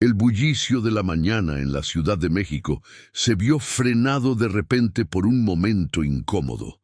El bullicio de la mañana en la Ciudad de México se vio frenado de repente por un momento incómodo.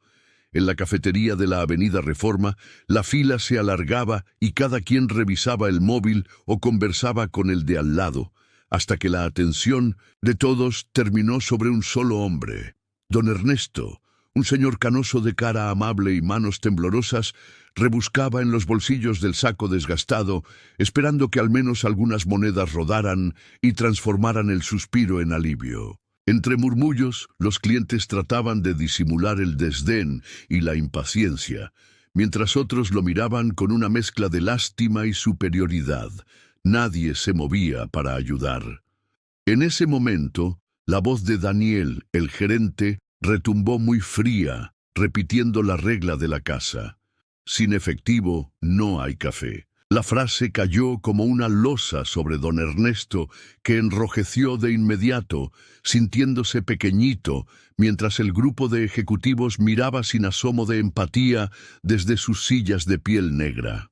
En la cafetería de la Avenida Reforma, la fila se alargaba y cada quien revisaba el móvil o conversaba con el de al lado, hasta que la atención de todos terminó sobre un solo hombre. Don Ernesto, un señor canoso de cara amable y manos temblorosas, rebuscaba en los bolsillos del saco desgastado, esperando que al menos algunas monedas rodaran y transformaran el suspiro en alivio. Entre murmullos, los clientes trataban de disimular el desdén y la impaciencia, mientras otros lo miraban con una mezcla de lástima y superioridad. Nadie se movía para ayudar. En ese momento, la voz de Daniel, el gerente, retumbó muy fría, repitiendo la regla de la casa. Sin efectivo, no hay café. La frase cayó como una losa sobre don Ernesto, que enrojeció de inmediato, sintiéndose pequeñito, mientras el grupo de ejecutivos miraba sin asomo de empatía desde sus sillas de piel negra.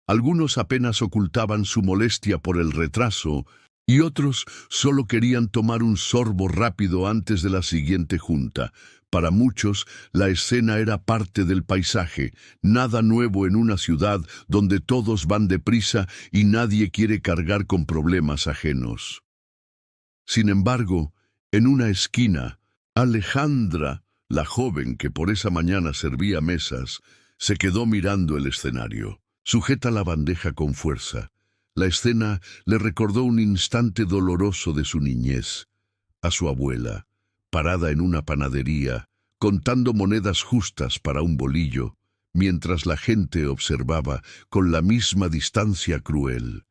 Algunos apenas ocultaban su molestia por el retraso, y otros solo querían tomar un sorbo rápido antes de la siguiente junta. Para muchos, la escena era parte del paisaje, nada nuevo en una ciudad donde todos van deprisa y nadie quiere cargar con problemas ajenos. Sin embargo, en una esquina, Alejandra, la joven que por esa mañana servía mesas, se quedó mirando el escenario. Sujeta la bandeja con fuerza. La escena le recordó un instante doloroso de su niñez, a su abuela, parada en una panadería, contando monedas justas para un bolillo, mientras la gente observaba con la misma distancia cruel.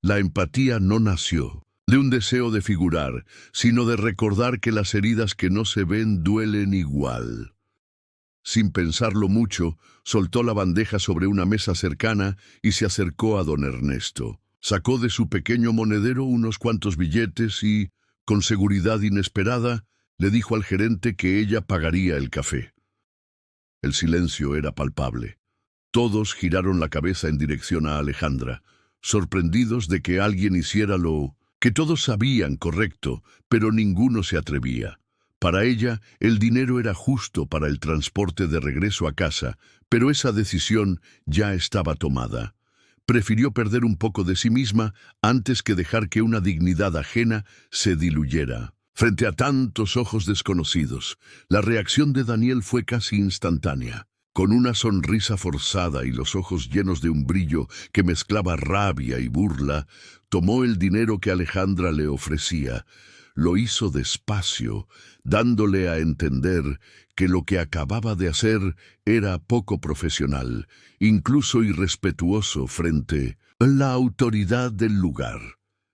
La empatía no nació de un deseo de figurar, sino de recordar que las heridas que no se ven duelen igual. Sin pensarlo mucho, soltó la bandeja sobre una mesa cercana y se acercó a don Ernesto. Sacó de su pequeño monedero unos cuantos billetes y, con seguridad inesperada, le dijo al gerente que ella pagaría el café. El silencio era palpable. Todos giraron la cabeza en dirección a Alejandra, sorprendidos de que alguien hiciera lo que todos sabían correcto, pero ninguno se atrevía. Para ella, el dinero era justo para el transporte de regreso a casa, pero esa decisión ya estaba tomada. Prefirió perder un poco de sí misma antes que dejar que una dignidad ajena se diluyera. Frente a tantos ojos desconocidos, la reacción de Daniel fue casi instantánea. Con una sonrisa forzada y los ojos llenos de un brillo que mezclaba rabia y burla, tomó el dinero que Alejandra le ofrecía. Lo hizo despacio, dándole a entender que lo que acababa de hacer era poco profesional, incluso irrespetuoso frente a la autoridad del lugar.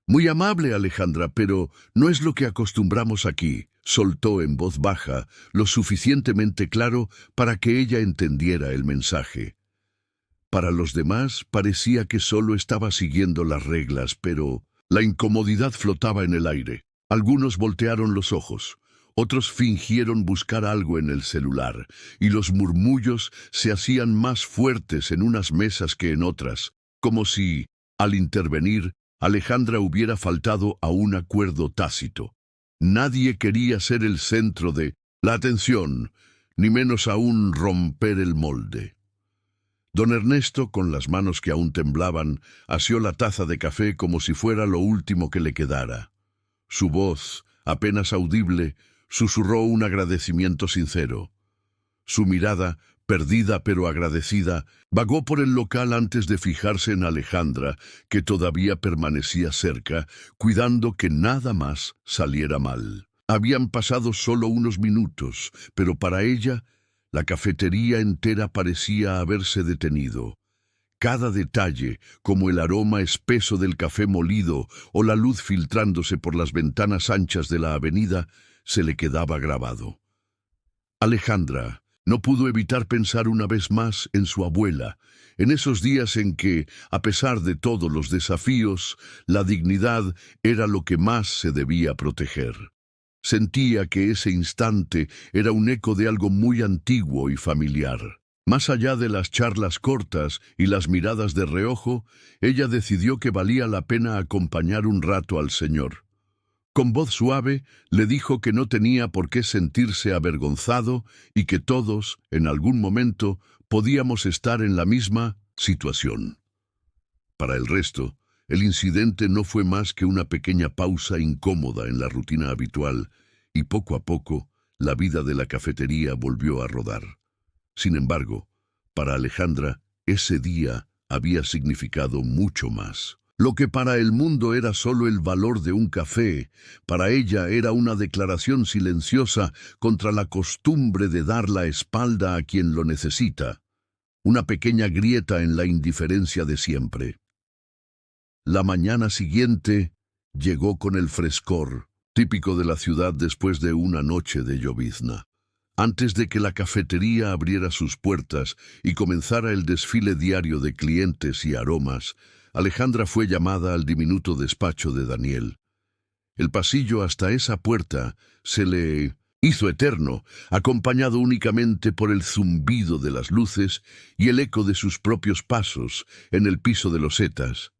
«Muy amable, Alejandra, pero no es lo que acostumbramos aquí», soltó en voz baja, lo suficientemente claro para que ella entendiera el mensaje. Para los demás parecía que solo estaba siguiendo las reglas, pero la incomodidad flotaba en el aire. Algunos voltearon los ojos, otros fingieron buscar algo en el celular, y los murmullos se hacían más fuertes en unas mesas que en otras, como si, al intervenir, Alejandra hubiera faltado a un acuerdo tácito. Nadie quería ser el centro de la atención, ni menos aún romper el molde. Don Ernesto, con las manos que aún temblaban, asió la taza de café como si fuera lo último que le quedara. Su voz, apenas audible, susurró un agradecimiento sincero. Su mirada, perdida pero agradecida, vagó por el local antes de fijarse en Alejandra, que todavía permanecía cerca, cuidando que nada más saliera mal. Habían pasado solo unos minutos, pero para ella, la cafetería entera parecía haberse detenido. Cada detalle, como el aroma espeso del café molido o la luz filtrándose por las ventanas anchas de la avenida, se le quedaba grabado. Alejandra no pudo evitar pensar una vez más en su abuela, en esos días en que, a pesar de todos los desafíos, la dignidad era lo que más se debía proteger. Sentía que ese instante era un eco de algo muy antiguo y familiar. Más allá de las charlas cortas y las miradas de reojo, ella decidió que valía la pena acompañar un rato al señor. Con voz suave, le dijo que no tenía por qué sentirse avergonzado y que todos, en algún momento, podíamos estar en la misma situación. Para el resto, el incidente no fue más que una pequeña pausa incómoda en la rutina habitual, y poco a poco, la vida de la cafetería volvió a rodar. Sin embargo, para Alejandra, ese día había significado mucho más. Lo que para el mundo era solo el valor de un café, para ella era una declaración silenciosa contra la costumbre de dar la espalda a quien lo necesita, una pequeña grieta en la indiferencia de siempre. La mañana siguiente llegó con el frescor, típico de la ciudad después de una noche de llovizna. Antes de que la cafetería abriera sus puertas y comenzara el desfile diario de clientes y aromas, Alejandra fue llamada al diminuto despacho de Daniel. El pasillo hasta esa puerta se le hizo eterno, acompañado únicamente por el zumbido de las luces y el eco de sus propios pasos en el piso de losetas.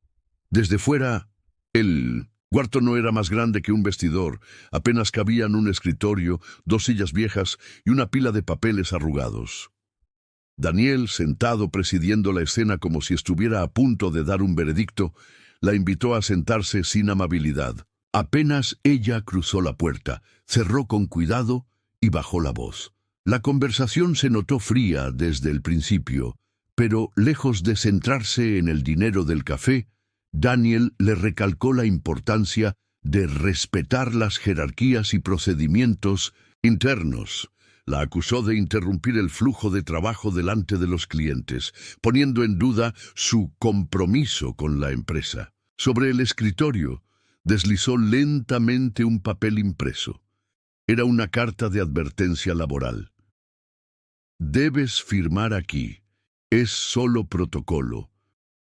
Desde fuera, el cuarto no era más grande que un vestidor, apenas cabían un escritorio, 2 sillas viejas y una pila de papeles arrugados. Daniel, sentado presidiendo la escena como si estuviera a punto de dar un veredicto, la invitó a sentarse sin amabilidad. Apenas ella cruzó la puerta, cerró con cuidado y bajó la voz. La conversación se notó fría desde el principio, pero lejos de centrarse en el dinero del café, Daniel le recalcó la importancia de respetar las jerarquías y procedimientos internos. La acusó de interrumpir el flujo de trabajo delante de los clientes, poniendo en duda su compromiso con la empresa. Sobre el escritorio, deslizó lentamente un papel impreso. Era una carta de advertencia laboral. Debes firmar aquí. Es solo protocolo,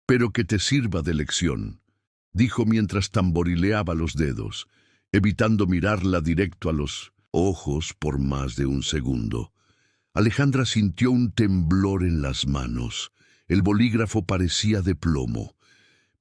pero que te sirva de lección, dijo mientras tamborileaba los dedos, evitando mirarla directo a los ojos por más de un segundo. Alejandra sintió un temblor en las manos. El bolígrafo parecía de plomo.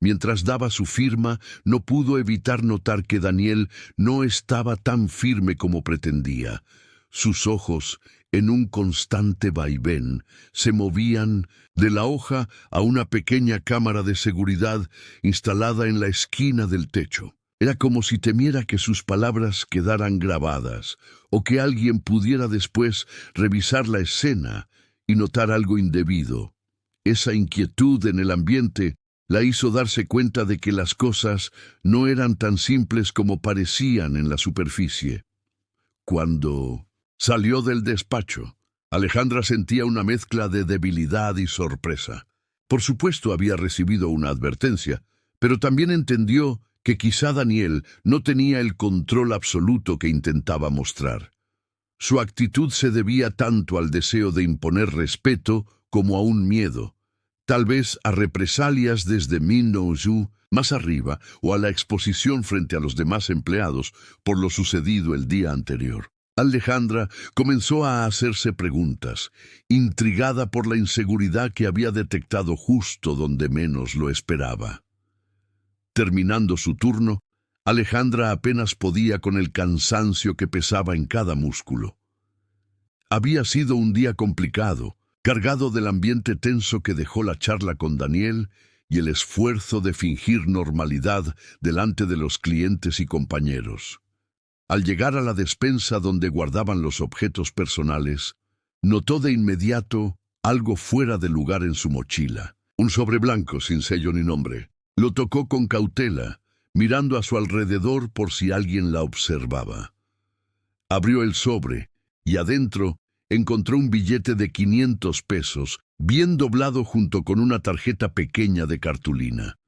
Mientras daba su firma, no pudo evitar notar que Daniel no estaba tan firme como pretendía. Sus ojos, en un constante vaivén, se movían de la hoja a una pequeña cámara de seguridad instalada en la esquina del techo. Era como si temiera que sus palabras quedaran grabadas, o que alguien pudiera después revisar la escena y notar algo indebido. Esa inquietud en el ambiente la hizo darse cuenta de que las cosas no eran tan simples como parecían en la superficie. Cuando salió del despacho, Alejandra sentía una mezcla de debilidad y sorpresa. Por supuesto había recibido una advertencia, pero también entendió que quizá Daniel no tenía el control absoluto que intentaba mostrar. Su actitud se debía tanto al deseo de imponer respeto como a un miedo, tal vez a represalias desde Minnoju más arriba o a la exposición frente a los demás empleados por lo sucedido el día anterior. Alejandra comenzó a hacerse preguntas, intrigada por la inseguridad que había detectado justo donde menos lo esperaba. Terminando su turno, Alejandra apenas podía con el cansancio que pesaba en cada músculo. Había sido un día complicado, cargado del ambiente tenso que dejó la charla con Daniel y el esfuerzo de fingir normalidad delante de los clientes y compañeros. Al llegar a la despensa donde guardaban los objetos personales, notó de inmediato algo fuera de lugar en su mochila. Un sobre blanco sin sello ni nombre. Lo tocó con cautela, mirando a su alrededor por si alguien la observaba. Abrió el sobre y adentro encontró un billete de 500 pesos, bien doblado junto con una tarjeta pequeña de cartulina.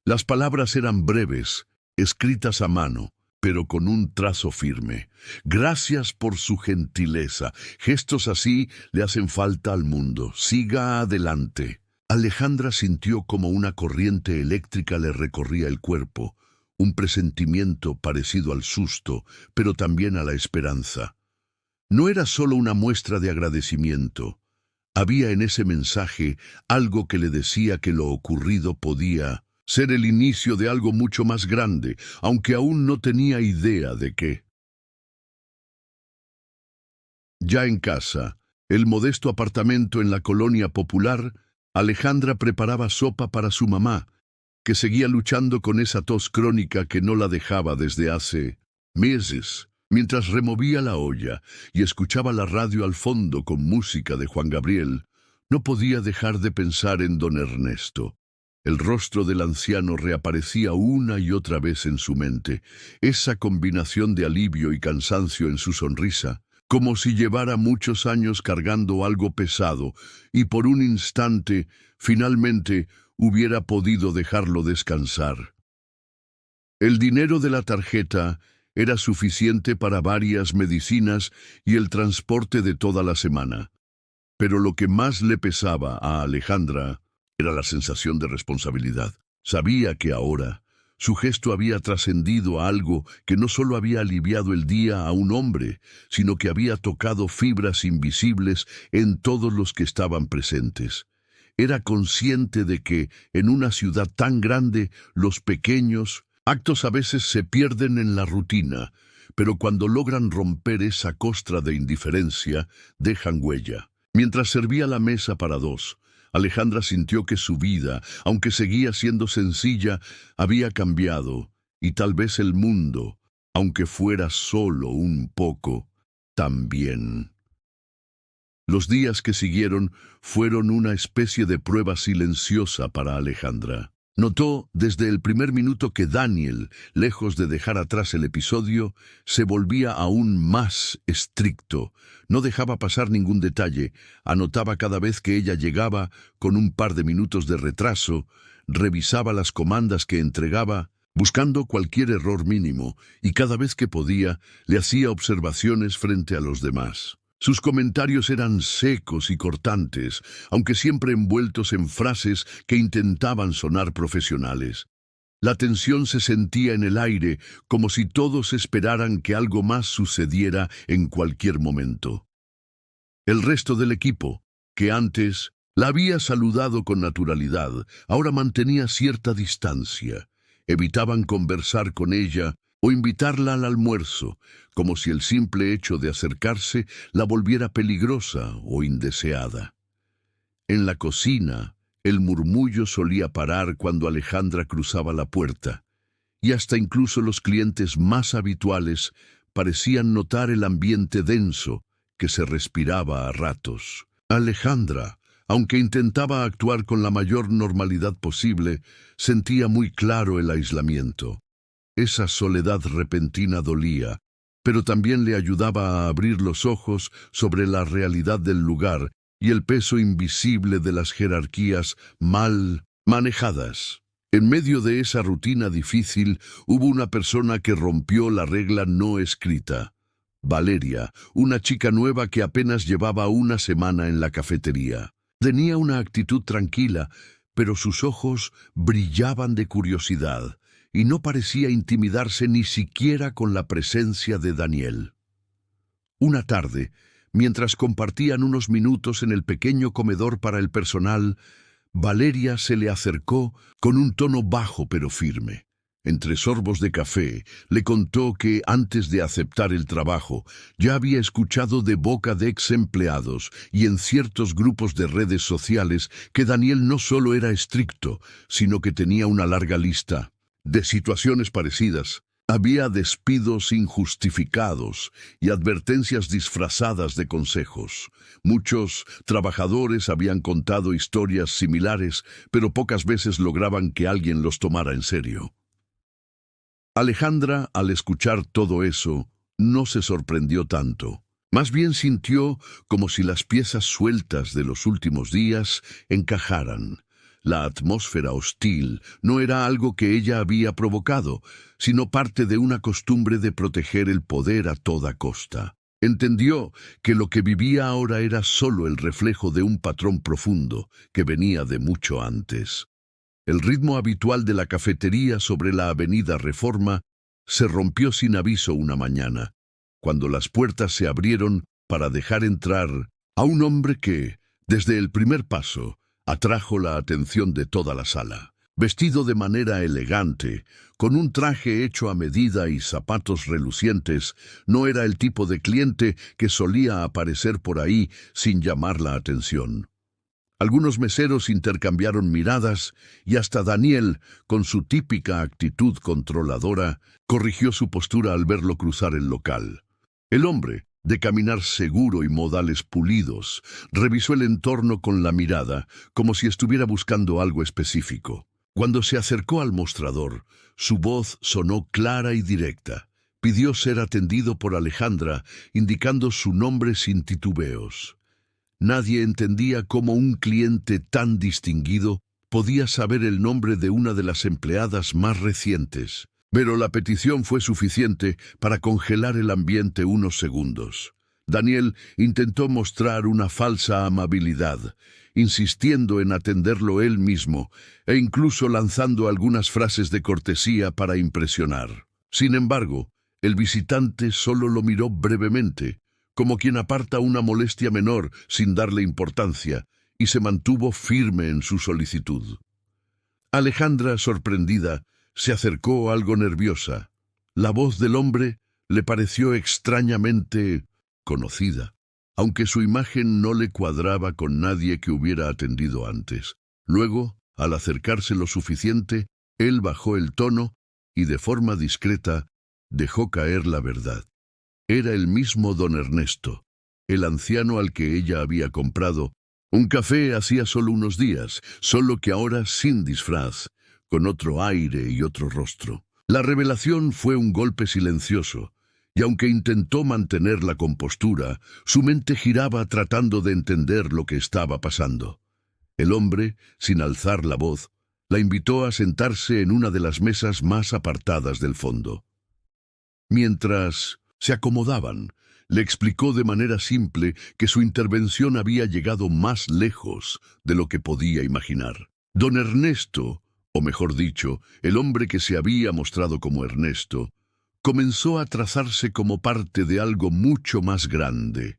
Las palabras eran breves, escritas a mano, pero con un trazo firme. Gracias por su gentileza. Gestos así le hacen falta al mundo. Siga adelante. Alejandra sintió como una corriente eléctrica le recorría el cuerpo, un presentimiento parecido al susto, pero también a la esperanza. No era solo una muestra de agradecimiento. Había en ese mensaje algo que le decía que lo ocurrido podía ser el inicio de algo mucho más grande, aunque aún no tenía idea de qué. Ya en casa, el modesto apartamento en la colonia popular, Alejandra preparaba sopa para su mamá, que seguía luchando con esa tos crónica que no la dejaba desde hace meses. Mientras removía la olla y escuchaba la radio al fondo con música de Juan Gabriel, no podía dejar de pensar en don Ernesto. El rostro del anciano reaparecía una y otra vez en su mente, esa combinación de alivio y cansancio en su sonrisa, como si llevara muchos años cargando algo pesado y por un instante, finalmente, hubiera podido dejarlo descansar. El dinero de la tarjeta era suficiente para varias medicinas y el transporte de toda la semana. Pero lo que más le pesaba a Alejandra era la sensación de responsabilidad. Sabía que ahora su gesto había trascendido a algo que no solo había aliviado el día a un hombre, sino que había tocado fibras invisibles en todos los que estaban presentes. Era consciente de que, en una ciudad tan grande, los pequeños actos a veces se pierden en la rutina, pero cuando logran romper esa costra de indiferencia, dejan huella. Mientras servía la mesa para dos, Alejandra sintió que su vida, aunque seguía siendo sencilla, había cambiado, y tal vez el mundo, aunque fuera solo un poco, también. Los días que siguieron fueron una especie de prueba silenciosa para Alejandra. Notó desde el primer minuto que Daniel, lejos de dejar atrás el episodio, se volvía aún más estricto. No dejaba pasar ningún detalle, anotaba cada vez que ella llegaba con un par de minutos de retraso, revisaba las comandas que entregaba, buscando cualquier error mínimo, y cada vez que podía, le hacía observaciones frente a los demás. Sus comentarios eran secos y cortantes, aunque siempre envueltos en frases que intentaban sonar profesionales. La tensión se sentía en el aire, como si todos esperaran que algo más sucediera en cualquier momento. El resto del equipo, que antes la había saludado con naturalidad, ahora mantenía cierta distancia. Evitaban conversar con ella o invitarla al almuerzo, como si el simple hecho de acercarse la volviera peligrosa o indeseada. En la cocina, el murmullo solía parar cuando Alejandra cruzaba la puerta, y hasta incluso los clientes más habituales parecían notar el ambiente denso que se respiraba a ratos. Alejandra, aunque intentaba actuar con la mayor normalidad posible, sentía muy claro el aislamiento. Esa soledad repentina dolía, pero también le ayudaba a abrir los ojos sobre la realidad del lugar y el peso invisible de las jerarquías mal manejadas. En medio de esa rutina difícil, hubo una persona que rompió la regla no escrita. Valeria, una chica nueva que apenas llevaba una semana en la cafetería. Tenía una actitud tranquila, pero sus ojos brillaban de curiosidad, y no parecía intimidarse ni siquiera con la presencia de Daniel. Una tarde, mientras compartían unos minutos en el pequeño comedor para el personal, Valeria se le acercó con un tono bajo pero firme. Entre sorbos de café, le contó que, antes de aceptar el trabajo, ya había escuchado de boca de ex empleados y en ciertos grupos de redes sociales que Daniel no solo era estricto, sino que tenía una larga lista de situaciones parecidas. Había despidos injustificados y advertencias disfrazadas de consejos. Muchos trabajadores habían contado historias similares, pero pocas veces lograban que alguien los tomara en serio. Alejandra, al escuchar todo eso, no se sorprendió tanto. Más bien sintió como si las piezas sueltas de los últimos días encajaran. La atmósfera hostil no era algo que ella había provocado, sino parte de una costumbre de proteger el poder a toda costa. Entendió que lo que vivía ahora era solo el reflejo de un patrón profundo que venía de mucho antes. El ritmo habitual de la cafetería sobre la avenida Reforma se rompió sin aviso una mañana, cuando las puertas se abrieron para dejar entrar a un hombre que, Desde el primer paso, atrajo la atención de toda la sala. Vestido de manera elegante, con un traje hecho a medida y zapatos relucientes, no era el tipo de cliente que solía aparecer por ahí sin llamar la atención. Algunos meseros intercambiaron miradas y hasta Daniel, con su típica actitud controladora, corrigió su postura al verlo cruzar el local. El hombre, de caminar seguro y modales pulidos, revisó el entorno con la mirada, como si estuviera buscando algo específico. Cuando se acercó al mostrador, su voz sonó clara y directa. Pidió ser atendido por Alejandra, indicando su nombre sin titubeos. Nadie entendía cómo un cliente tan distinguido podía saber el nombre de una de las empleadas más recientes. Pero la petición fue suficiente para congelar el ambiente unos segundos. Daniel intentó mostrar una falsa amabilidad, insistiendo en atenderlo él mismo e incluso lanzando algunas frases de cortesía para impresionar. Sin embargo, el visitante solo lo miró brevemente, como quien aparta una molestia menor sin darle importancia, y se mantuvo firme en su solicitud. Alejandra, sorprendida, se acercó algo nerviosa. La voz del hombre le pareció extrañamente conocida, aunque su imagen no le cuadraba con nadie que hubiera atendido antes. Luego, al acercarse lo suficiente, él bajó el tono y de forma discreta dejó caer la verdad. Era el mismo don Ernesto, el anciano al que ella había comprado un café hacía solo unos días, solo que ahora sin disfraz, con otro aire y otro rostro. La revelación fue un golpe silencioso, y aunque intentó mantener la compostura, su mente giraba tratando de entender lo que estaba pasando. El hombre, sin alzar la voz, la invitó a sentarse en una de las mesas más apartadas del fondo. Mientras se acomodaban, le explicó de manera simple que su intervención había llegado más lejos de lo que podía imaginar. Don Ernesto, o mejor dicho, el hombre que se había mostrado como Ernesto, comenzó a trazarse como parte de algo mucho más grande,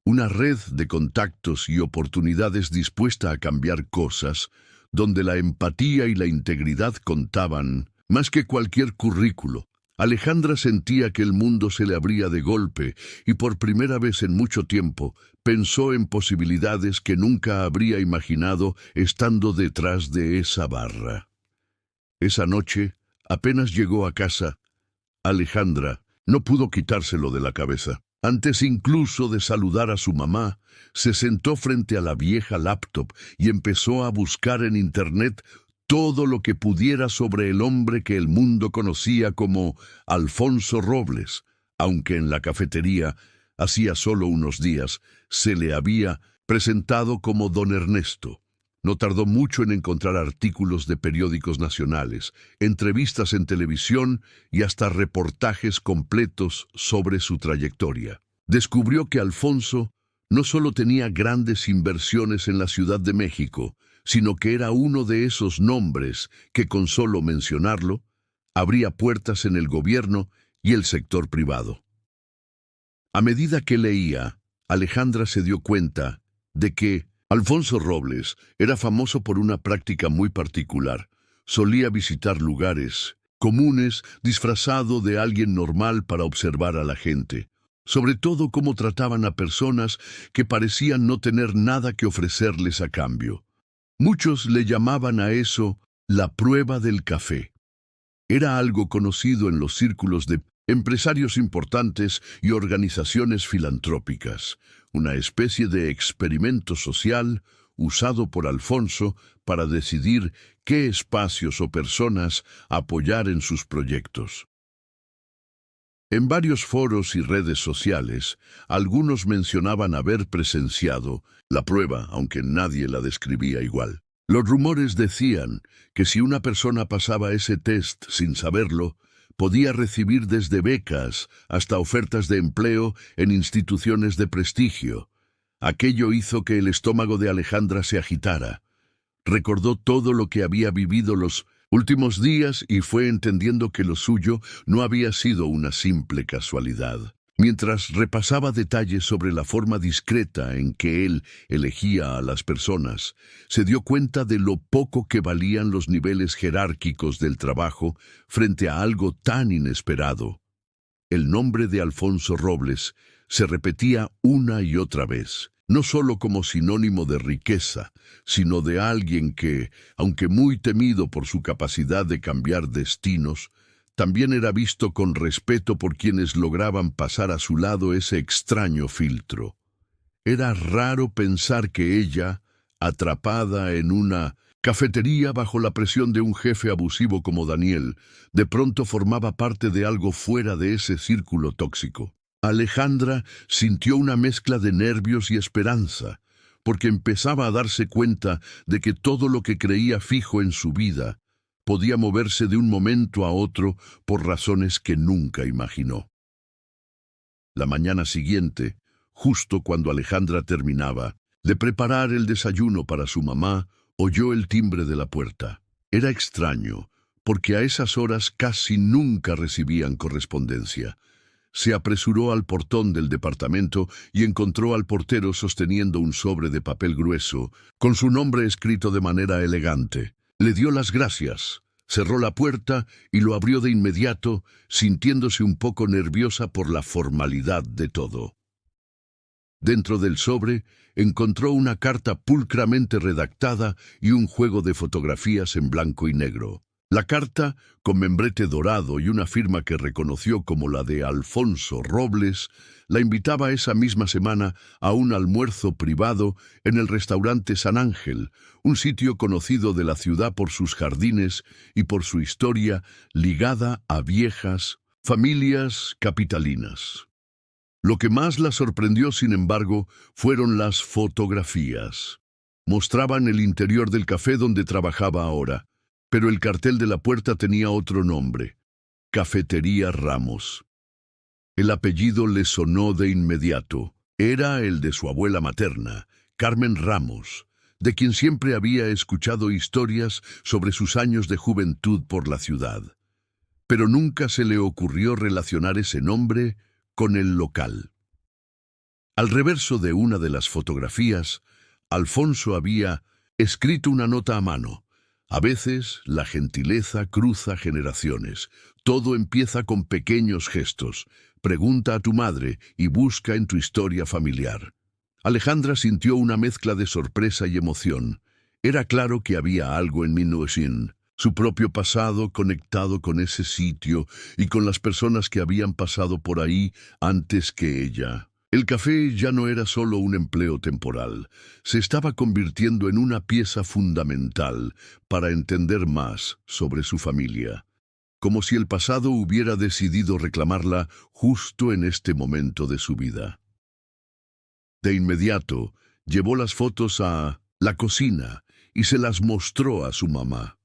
una red de contactos y oportunidades dispuesta a cambiar cosas, donde la empatía y la integridad contaban más que cualquier currículo. Alejandra sentía que el mundo se le abría de golpe y por primera vez en mucho tiempo pensó en posibilidades que nunca habría imaginado estando detrás de esa barra. Esa noche, apenas llegó a casa, Alejandra no pudo quitárselo de la cabeza. Antes incluso de saludar a su mamá, se sentó frente a la vieja laptop y empezó a buscar en Internet todo lo que pudiera sobre el hombre que el mundo conocía como Alfonso Robles, aunque en la cafetería, hacía solo unos días, se le había presentado como don Ernesto. No tardó mucho en encontrar artículos de periódicos nacionales, entrevistas en televisión y hasta reportajes completos sobre su trayectoria. Descubrió que Alfonso no solo tenía grandes inversiones en la Ciudad de México, sino que era uno de esos nombres que con solo mencionarlo, abría puertas en el gobierno y el sector privado. A medida que leía, Alejandra se dio cuenta de que Alfonso Robles era famoso por una práctica muy particular. Solía visitar lugares comunes disfrazado de alguien normal para observar a la gente, sobre todo cómo trataban a personas que parecían no tener nada que ofrecerles a cambio. Muchos le llamaban a eso la prueba del café. Era algo conocido en los círculos de empresarios importantes y organizaciones filantrópicas, una especie de experimento social usado por Alfonso para decidir qué espacios o personas apoyar en sus proyectos. En varios foros y redes sociales, algunos mencionaban haber presenciado la prueba, aunque nadie la describía igual. Los rumores decían que si una persona pasaba ese test sin saberlo, podía recibir desde becas hasta ofertas de empleo en instituciones de prestigio. Aquello hizo que el estómago de Alejandra se agitara. Recordó todo lo que había vivido los últimos días y fue entendiendo que lo suyo no había sido una simple casualidad. Mientras repasaba detalles sobre la forma discreta en que él elegía a las personas, se dio cuenta de lo poco que valían los niveles jerárquicos del trabajo frente a algo tan inesperado. El nombre de Alfonso Robles se repetía una y otra vez, no solo como sinónimo de riqueza, sino de alguien que, aunque muy temido por su capacidad de cambiar destinos, también era visto con respeto por quienes lograban pasar a su lado ese extraño filtro. Era raro pensar que ella, atrapada en una cafetería bajo la presión de un jefe abusivo como Daniel, de pronto formaba parte de algo fuera de ese círculo tóxico. Alejandra sintió una mezcla de nervios y esperanza, porque empezaba a darse cuenta de que todo lo que creía fijo en su vida podía moverse de un momento a otro por razones que nunca imaginó. La mañana siguiente, justo cuando Alejandra terminaba de preparar el desayuno para su mamá, oyó el timbre de la puerta. Era extraño, porque a esas horas casi nunca recibían correspondencia. Se apresuró al portón del departamento y encontró al portero sosteniendo un sobre de papel grueso, con su nombre escrito de manera elegante. Le dio las gracias, cerró la puerta y lo abrió de inmediato, sintiéndose un poco nerviosa por la formalidad de todo. Dentro del sobre encontró una carta pulcramente redactada y un juego de fotografías en blanco y negro. La carta, con membrete dorado y una firma que reconoció como la de Alfonso Robles, la invitaba esa misma semana a un almuerzo privado en el restaurante San Ángel, un sitio conocido de la ciudad por sus jardines y por su historia ligada a viejas familias capitalinas. Lo que más la sorprendió, sin embargo, fueron las fotografías. Mostraban el interior del café donde trabajaba ahora, pero el cartel de la puerta tenía otro nombre: Cafetería Ramos. El apellido le sonó de inmediato. Era el de su abuela materna, Carmen Ramos, de quien siempre había escuchado historias sobre sus años de juventud por la ciudad. Pero nunca se le ocurrió relacionar ese nombre con el local. Al reverso de una de las fotografías, Alfonso había escrito una nota a mano. A veces la gentileza cruza generaciones. Todo empieza con pequeños gestos. Pregunta a tu madre y busca en tu historia familiar. Alejandra sintió una mezcla de sorpresa y emoción. Era claro que había algo en Minuchin, su propio pasado conectado con ese sitio y con las personas que habían pasado por ahí antes que ella. El café ya no era solo un empleo temporal, se estaba convirtiendo en una pieza fundamental para entender más sobre su familia, como si el pasado hubiera decidido reclamarla justo en este momento de su vida. De inmediato, llevó las fotos a la cocina y se las mostró a su mamá.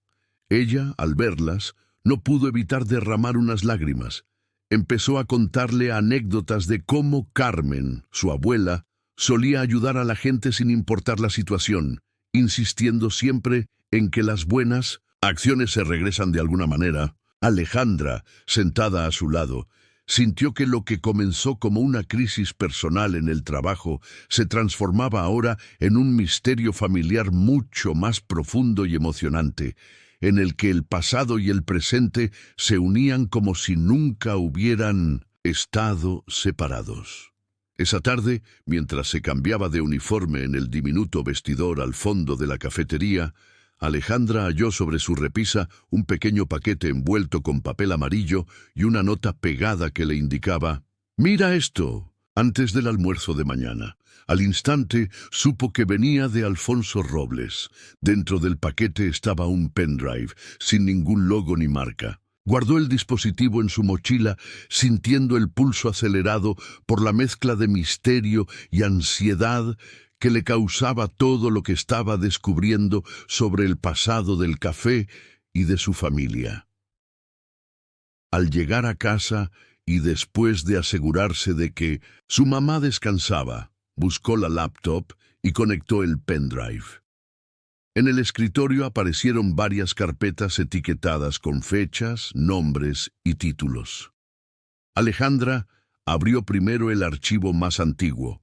Ella, al verlas, no pudo evitar derramar unas lágrimas. Empezó a contarle anécdotas de cómo Carmen, su abuela, solía ayudar a la gente sin importar la situación, insistiendo siempre en que las buenas acciones se regresan de alguna manera. Alejandra, sentada a su lado, sintió que lo que comenzó como una crisis personal en el trabajo se transformaba ahora en un misterio familiar mucho más profundo y emocionante, en el que el pasado y el presente se unían como si nunca hubieran estado separados. Esa tarde, mientras se cambiaba de uniforme en el diminuto vestidor al fondo de la cafetería, Alejandra halló sobre su repisa un pequeño paquete envuelto con papel amarillo y una nota pegada que le indicaba: «Mira esto», antes del almuerzo de mañana. Al instante supo que venía de Alfonso Robles. Dentro del paquete estaba un pendrive, sin ningún logo ni marca. Guardó el dispositivo en su mochila, sintiendo el pulso acelerado por la mezcla de misterio y ansiedad que le causaba todo lo que estaba descubriendo sobre el pasado del café y de su familia. Al llegar a casa, y después de asegurarse de que su mamá descansaba, buscó la laptop y conectó el pendrive. En el escritorio aparecieron varias carpetas etiquetadas con fechas, nombres y títulos. Alejandra Abrió primero el archivo más antiguo,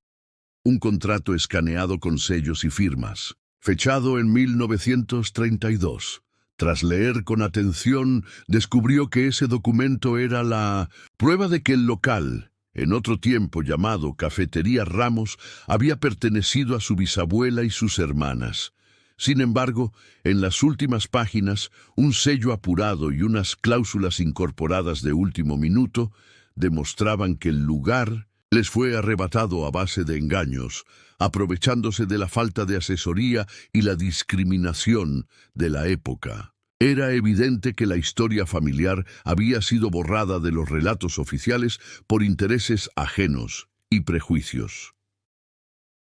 un contrato escaneado con sellos y firmas, fechado en 1932. Tras leer con atención, descubrió que ese documento era la prueba de que el local, en otro tiempo llamado Cafetería Ramos, había pertenecido a su bisabuela y sus hermanas. Sin embargo, en las últimas páginas, un sello apurado y unas cláusulas incorporadas de último minuto demostraban que el lugar les fue arrebatado a base de engaños, aprovechándose de la falta de asesoría y la discriminación de la época. Era evidente que la historia familiar había sido borrada de los relatos oficiales por intereses ajenos y prejuicios.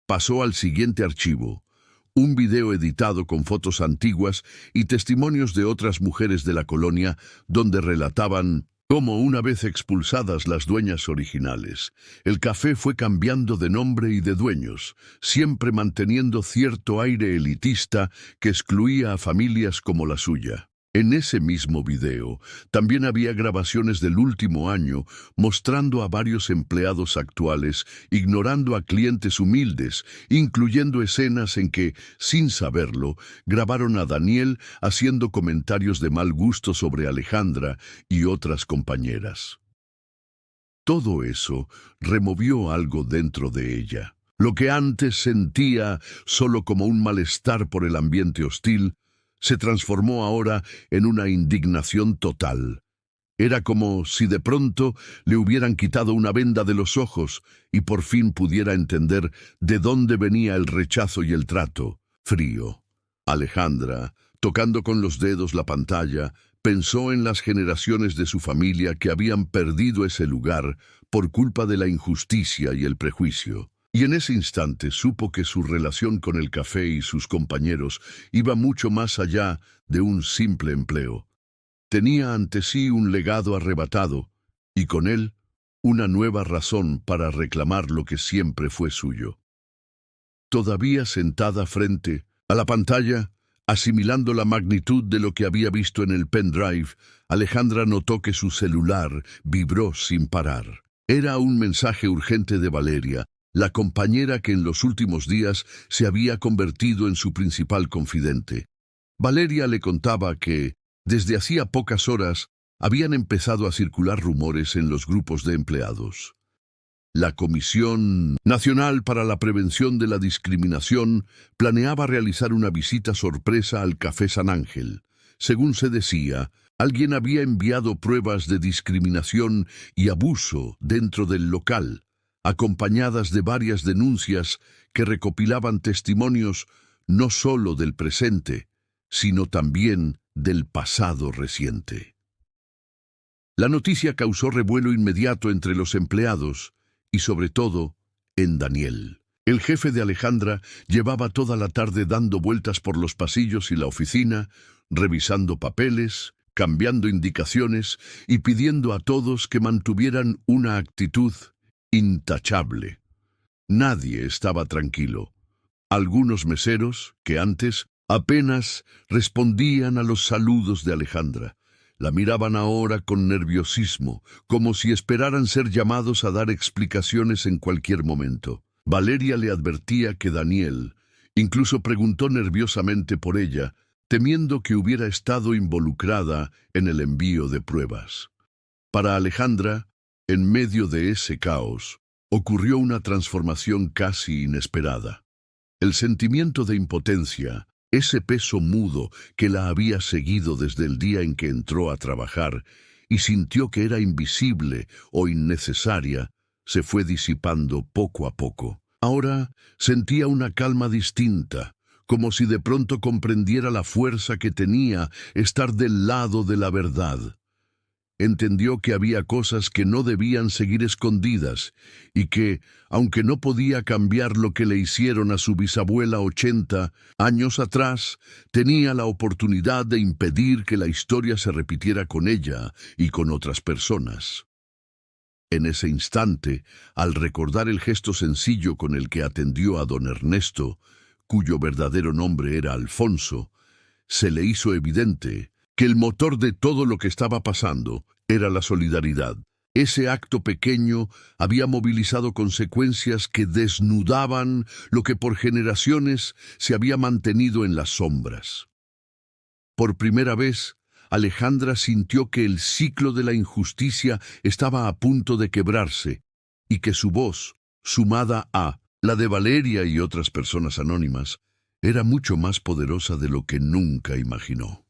Pasó al siguiente archivo, un video editado con fotos antiguas y testimonios de otras mujeres de la colonia donde relataban cómo, una vez expulsadas las dueñas originales, el café fue cambiando de nombre y de dueños, siempre manteniendo cierto aire elitista que excluía a familias como la suya. En ese mismo video, también había grabaciones del último año mostrando a varios empleados actuales ignorando a clientes humildes, incluyendo escenas en que, sin saberlo, grabaron a Daniel haciendo comentarios de mal gusto sobre Alejandra y otras compañeras. Todo eso removió algo dentro de ella. Lo que antes sentía solo como un malestar por el ambiente hostil, se transformó ahora en una indignación total. Era como si de pronto le hubieran quitado una venda de los ojos y por fin pudiera entender de dónde venía el rechazo y el trato frío. Alejandra, tocando con los dedos la pantalla, pensó en las generaciones de su familia que habían perdido ese lugar por culpa de la injusticia y el prejuicio. Y en ese instante supo que su relación con el café y sus compañeros iba mucho más allá de un simple empleo. Tenía ante sí un legado arrebatado, y con él una nueva razón para reclamar lo que siempre fue suyo. Todavía sentada frente a la pantalla, asimilando la magnitud de lo que había visto en el pendrive, Alejandra notó que su celular vibró sin parar. Era un mensaje urgente de Valeria, la compañera que en los últimos días se había convertido en su principal confidente. Valeria le contaba que, desde hacía pocas horas, habían empezado a circular rumores en los grupos de empleados. La Comisión Nacional para la Prevención de la Discriminación planeaba realizar una visita sorpresa al Café San Ángel. Según se decía, alguien había enviado pruebas de discriminación y abuso dentro del local, acompañadas de varias denuncias que recopilaban testimonios no solo del presente, sino también del pasado reciente. La noticia causó revuelo inmediato entre los empleados y, sobre todo, en Daniel. El jefe de Alejandra llevaba toda la tarde dando vueltas por los pasillos y la oficina, revisando papeles, cambiando indicaciones y pidiendo a todos que mantuvieran una actitud intachable. Nadie estaba tranquilo. Algunos meseros, que antes apenas respondían a los saludos de Alejandra, la miraban ahora con nerviosismo, como si esperaran ser llamados a dar explicaciones en cualquier momento. Valeria le advertía que Daniel incluso preguntó nerviosamente por ella, temiendo que hubiera estado involucrada en el envío de pruebas. Para Alejandra, en medio de ese caos, ocurrió una transformación casi inesperada. El sentimiento de impotencia, ese peso mudo que la había seguido desde el día en que entró a trabajar y sintió que era invisible o innecesaria, se fue disipando poco a poco. Ahora sentía una calma distinta, como si de pronto comprendiera la fuerza que tenía estar del lado de la verdad. Entendió que había cosas que no debían seguir escondidas y que, aunque no podía cambiar lo que le hicieron a su bisabuela 80 años atrás, tenía la oportunidad de impedir que la historia se repitiera con ella y con otras personas. En ese instante, al recordar el gesto sencillo con el que atendió a don Ernesto, cuyo verdadero nombre era Alfonso, se le hizo evidente que el motor de todo lo que estaba pasando era la solidaridad. Ese acto pequeño había movilizado consecuencias que desnudaban lo que por generaciones se había mantenido en las sombras. Por primera vez, Alejandra sintió que el ciclo de la injusticia estaba a punto de quebrarse y que su voz, sumada a la de Valeria y otras personas anónimas, era mucho más poderosa de lo que nunca imaginó.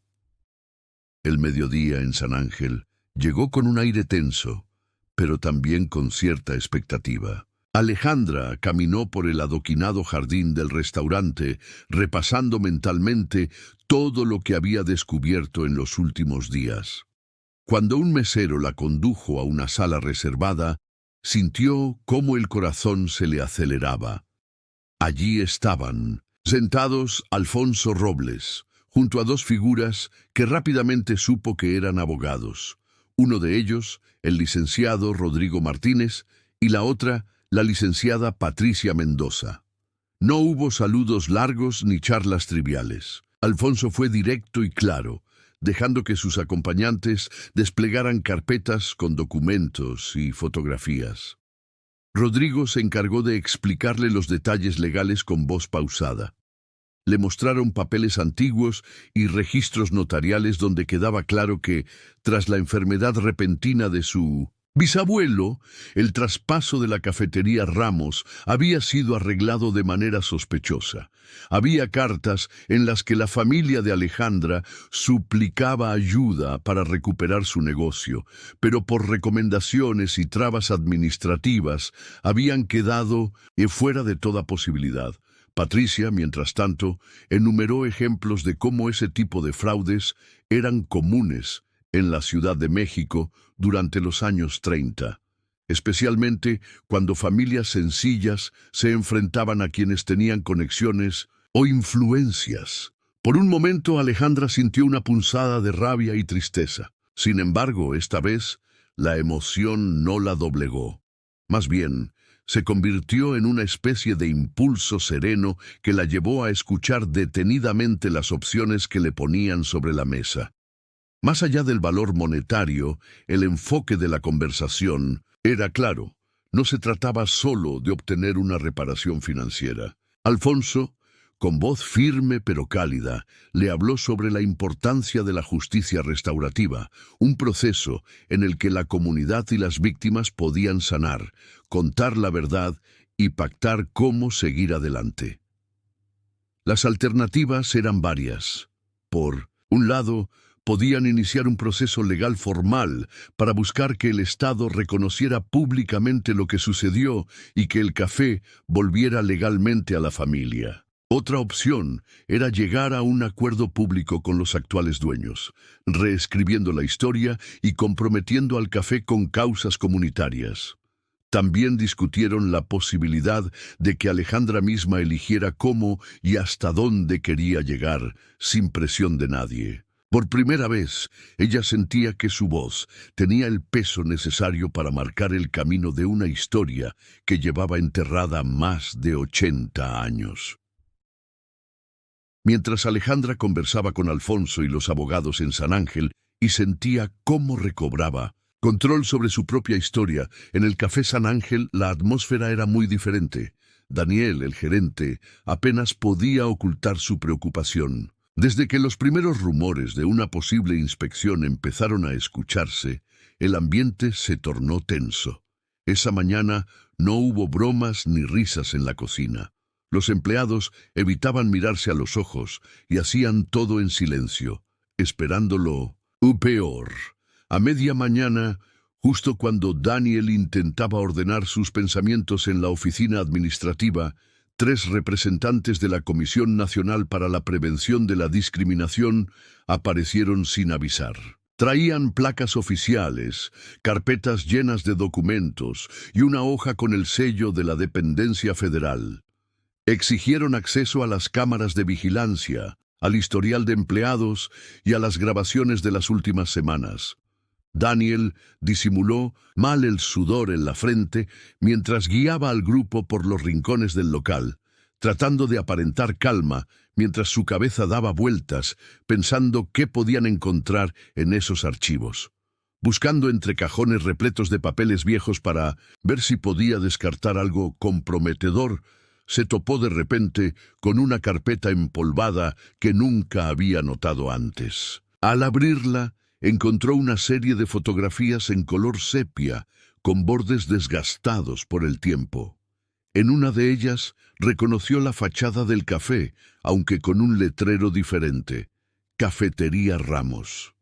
El mediodía en San Ángel llegó con un aire tenso, pero también con cierta expectativa. Alejandra caminó por el adoquinado jardín del restaurante, repasando mentalmente todo lo que había descubierto en los últimos días. Cuando un mesero la condujo a una sala reservada, sintió cómo el corazón se le aceleraba. Allí estaban, sentados Alfonso Robles, junto a dos figuras que rápidamente supo que eran abogados. Uno de ellos, el licenciado Rodrigo Martínez, y la otra, la licenciada Patricia Mendoza. No hubo saludos largos ni charlas triviales. Alfonso fue directo y claro, dejando que sus acompañantes desplegaran carpetas con documentos y fotografías. Rodrigo se encargó de explicarle los detalles legales con voz pausada. Le mostraron papeles antiguos y registros notariales donde quedaba claro que, tras la enfermedad repentina de su bisabuelo, el traspaso de la cafetería Ramos había sido arreglado de manera sospechosa. Había cartas en las que la familia de Alejandra suplicaba ayuda para recuperar su negocio, pero por recomendaciones y trabas administrativas habían quedado fuera de toda posibilidad. Patricia, mientras tanto, enumeró ejemplos de cómo ese tipo de fraudes eran comunes en la Ciudad de México durante los años 30, especialmente cuando familias sencillas se enfrentaban a quienes tenían conexiones o influencias. Por un momento Alejandra sintió una punzada de rabia y tristeza. Sin embargo, esta vez, la emoción no la doblegó. Más bien, se convirtió en una especie de impulso sereno que la llevó a escuchar detenidamente las opciones que le ponían sobre la mesa. Más allá del valor monetario, el enfoque de la conversación era claro. No se trataba solo de obtener una reparación financiera. Alfonso, con voz firme pero cálida, le habló sobre la importancia de la justicia restaurativa, un proceso en el que la comunidad y las víctimas podían sanar, contar la verdad y pactar cómo seguir adelante. Las alternativas eran varias. Por un lado, podían iniciar un proceso legal formal para buscar que el Estado reconociera públicamente lo que sucedió y que el café volviera legalmente a la familia. Otra opción era llegar a un acuerdo público con los actuales dueños, reescribiendo la historia y comprometiendo al café con causas comunitarias. También discutieron la posibilidad de que Alejandra misma eligiera cómo y hasta dónde quería llegar, sin presión de nadie. Por primera vez, ella sentía que su voz tenía el peso necesario para marcar el camino de una historia que llevaba enterrada más de 80 años. Mientras Alejandra conversaba con Alfonso y los abogados en San Ángel y sentía cómo recobraba control sobre su propia historia, en el Café San Ángel la atmósfera era muy diferente. Daniel, el gerente, apenas podía ocultar su preocupación. Desde que los primeros rumores de una posible inspección empezaron a escucharse, el ambiente se tornó tenso. Esa mañana no hubo bromas ni risas en la cocina. Los empleados evitaban mirarse a los ojos y hacían todo en silencio, esperándolo peor. A media mañana, justo cuando Daniel intentaba ordenar sus pensamientos en la oficina administrativa, 3 representantes de la Comisión Nacional para la Prevención de la Discriminación aparecieron sin avisar. Traían placas oficiales, carpetas llenas de documentos y una hoja con el sello de la dependencia federal. Exigieron acceso a las cámaras de vigilancia, al historial de empleados y a las grabaciones de las últimas semanas. Daniel disimuló mal el sudor en la frente mientras guiaba al grupo por los rincones del local, tratando de aparentar calma mientras su cabeza daba vueltas, pensando qué podían encontrar en esos archivos. buscando entre cajones repletos de papeles viejos para ver si podía descartar algo comprometedor, se topó de repente con una carpeta empolvada que nunca había notado antes. Al abrirla, encontró una serie de fotografías en color sepia, con bordes desgastados por el tiempo. En una de ellas reconoció la fachada del café, aunque con un letrero diferente: Cafetería Ramos.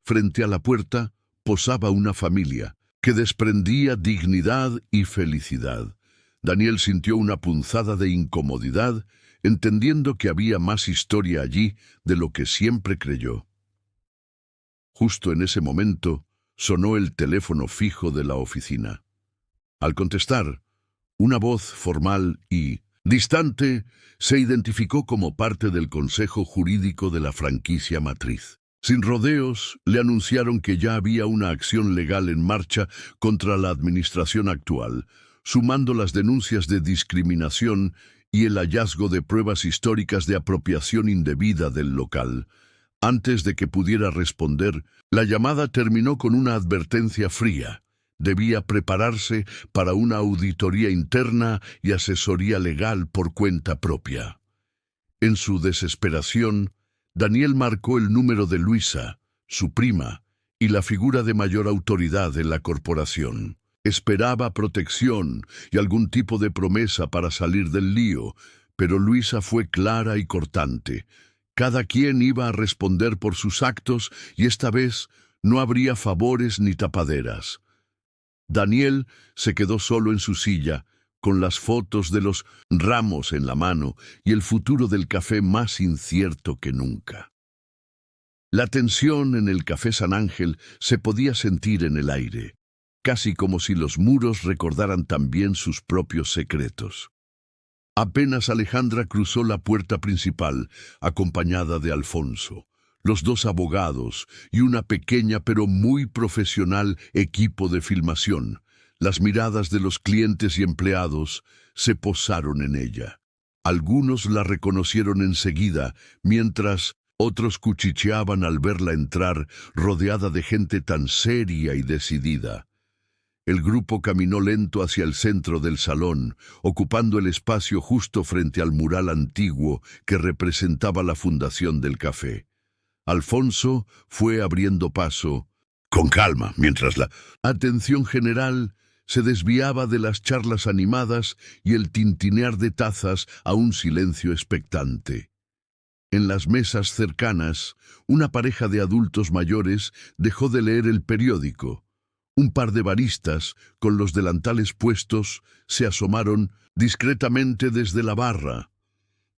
Frente a la puerta posaba una familia que desprendía dignidad y felicidad. Daniel sintió una punzada de incomodidad, entendiendo que había más historia allí de lo que siempre creyó. Justo en ese momento sonó el teléfono fijo de la oficina. Al contestar, una voz formal y distante se identificó como parte del consejo jurídico de la franquicia matriz. Sin rodeos, le anunciaron que ya había una acción legal en marcha contra la administración actual, sumando las denuncias de discriminación y el hallazgo de pruebas históricas de apropiación indebida del local. Antes de que pudiera responder, la llamada terminó con una advertencia fría. Debía prepararse para una auditoría interna y asesoría legal por cuenta propia. En su desesperación, Daniel marcó el número de Luisa, su prima, y la figura de mayor autoridad en la corporación. Esperaba protección y algún tipo de promesa para salir del lío, pero Luisa fue clara y cortante. Cada quien iba a responder por sus actos y esta vez no habría favores ni tapaderas. Daniel se quedó solo en su silla, con las fotos de los Ramos en la mano y el futuro del café más incierto que nunca. La tensión en el Café San Ángel se podía sentir en el aire, casi como si los muros recordaran también sus propios secretos. Apenas Alejandra cruzó la puerta principal, acompañada de Alfonso, los dos abogados y una pequeña pero muy profesional equipo de filmación, las miradas de los clientes y empleados se posaron en ella. Algunos la reconocieron enseguida, mientras otros cuchicheaban al verla entrar, rodeada de gente tan seria y decidida. El grupo caminó lento hacia el centro del salón, ocupando el espacio justo frente al mural antiguo que representaba la fundación del café. Alfonso fue abriendo paso, con calma, mientras la atención general se desviaba de las charlas animadas y el tintinear de tazas a un silencio expectante. En las mesas cercanas, una pareja de adultos mayores dejó de leer el periódico. Un par de baristas, con los delantales puestos, se asomaron discretamente desde la barra.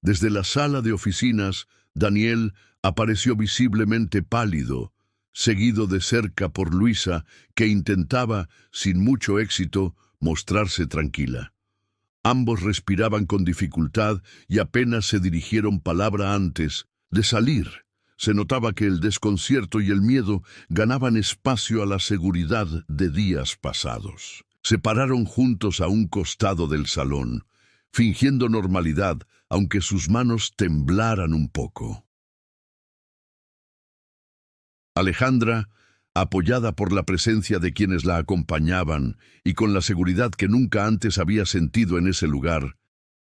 Desde la sala de oficinas, Daniel apareció visiblemente pálido, seguido de cerca por Luisa, que intentaba, sin mucho éxito, mostrarse tranquila. Ambos respiraban con dificultad y apenas se dirigieron palabra antes de salir. Se notaba que el desconcierto y el miedo ganaban espacio a la seguridad de días pasados. Se pararon juntos a un costado del salón, fingiendo normalidad, aunque sus manos temblaran un poco. Alejandra, apoyada por la presencia de quienes la acompañaban y con la seguridad que nunca antes había sentido en ese lugar,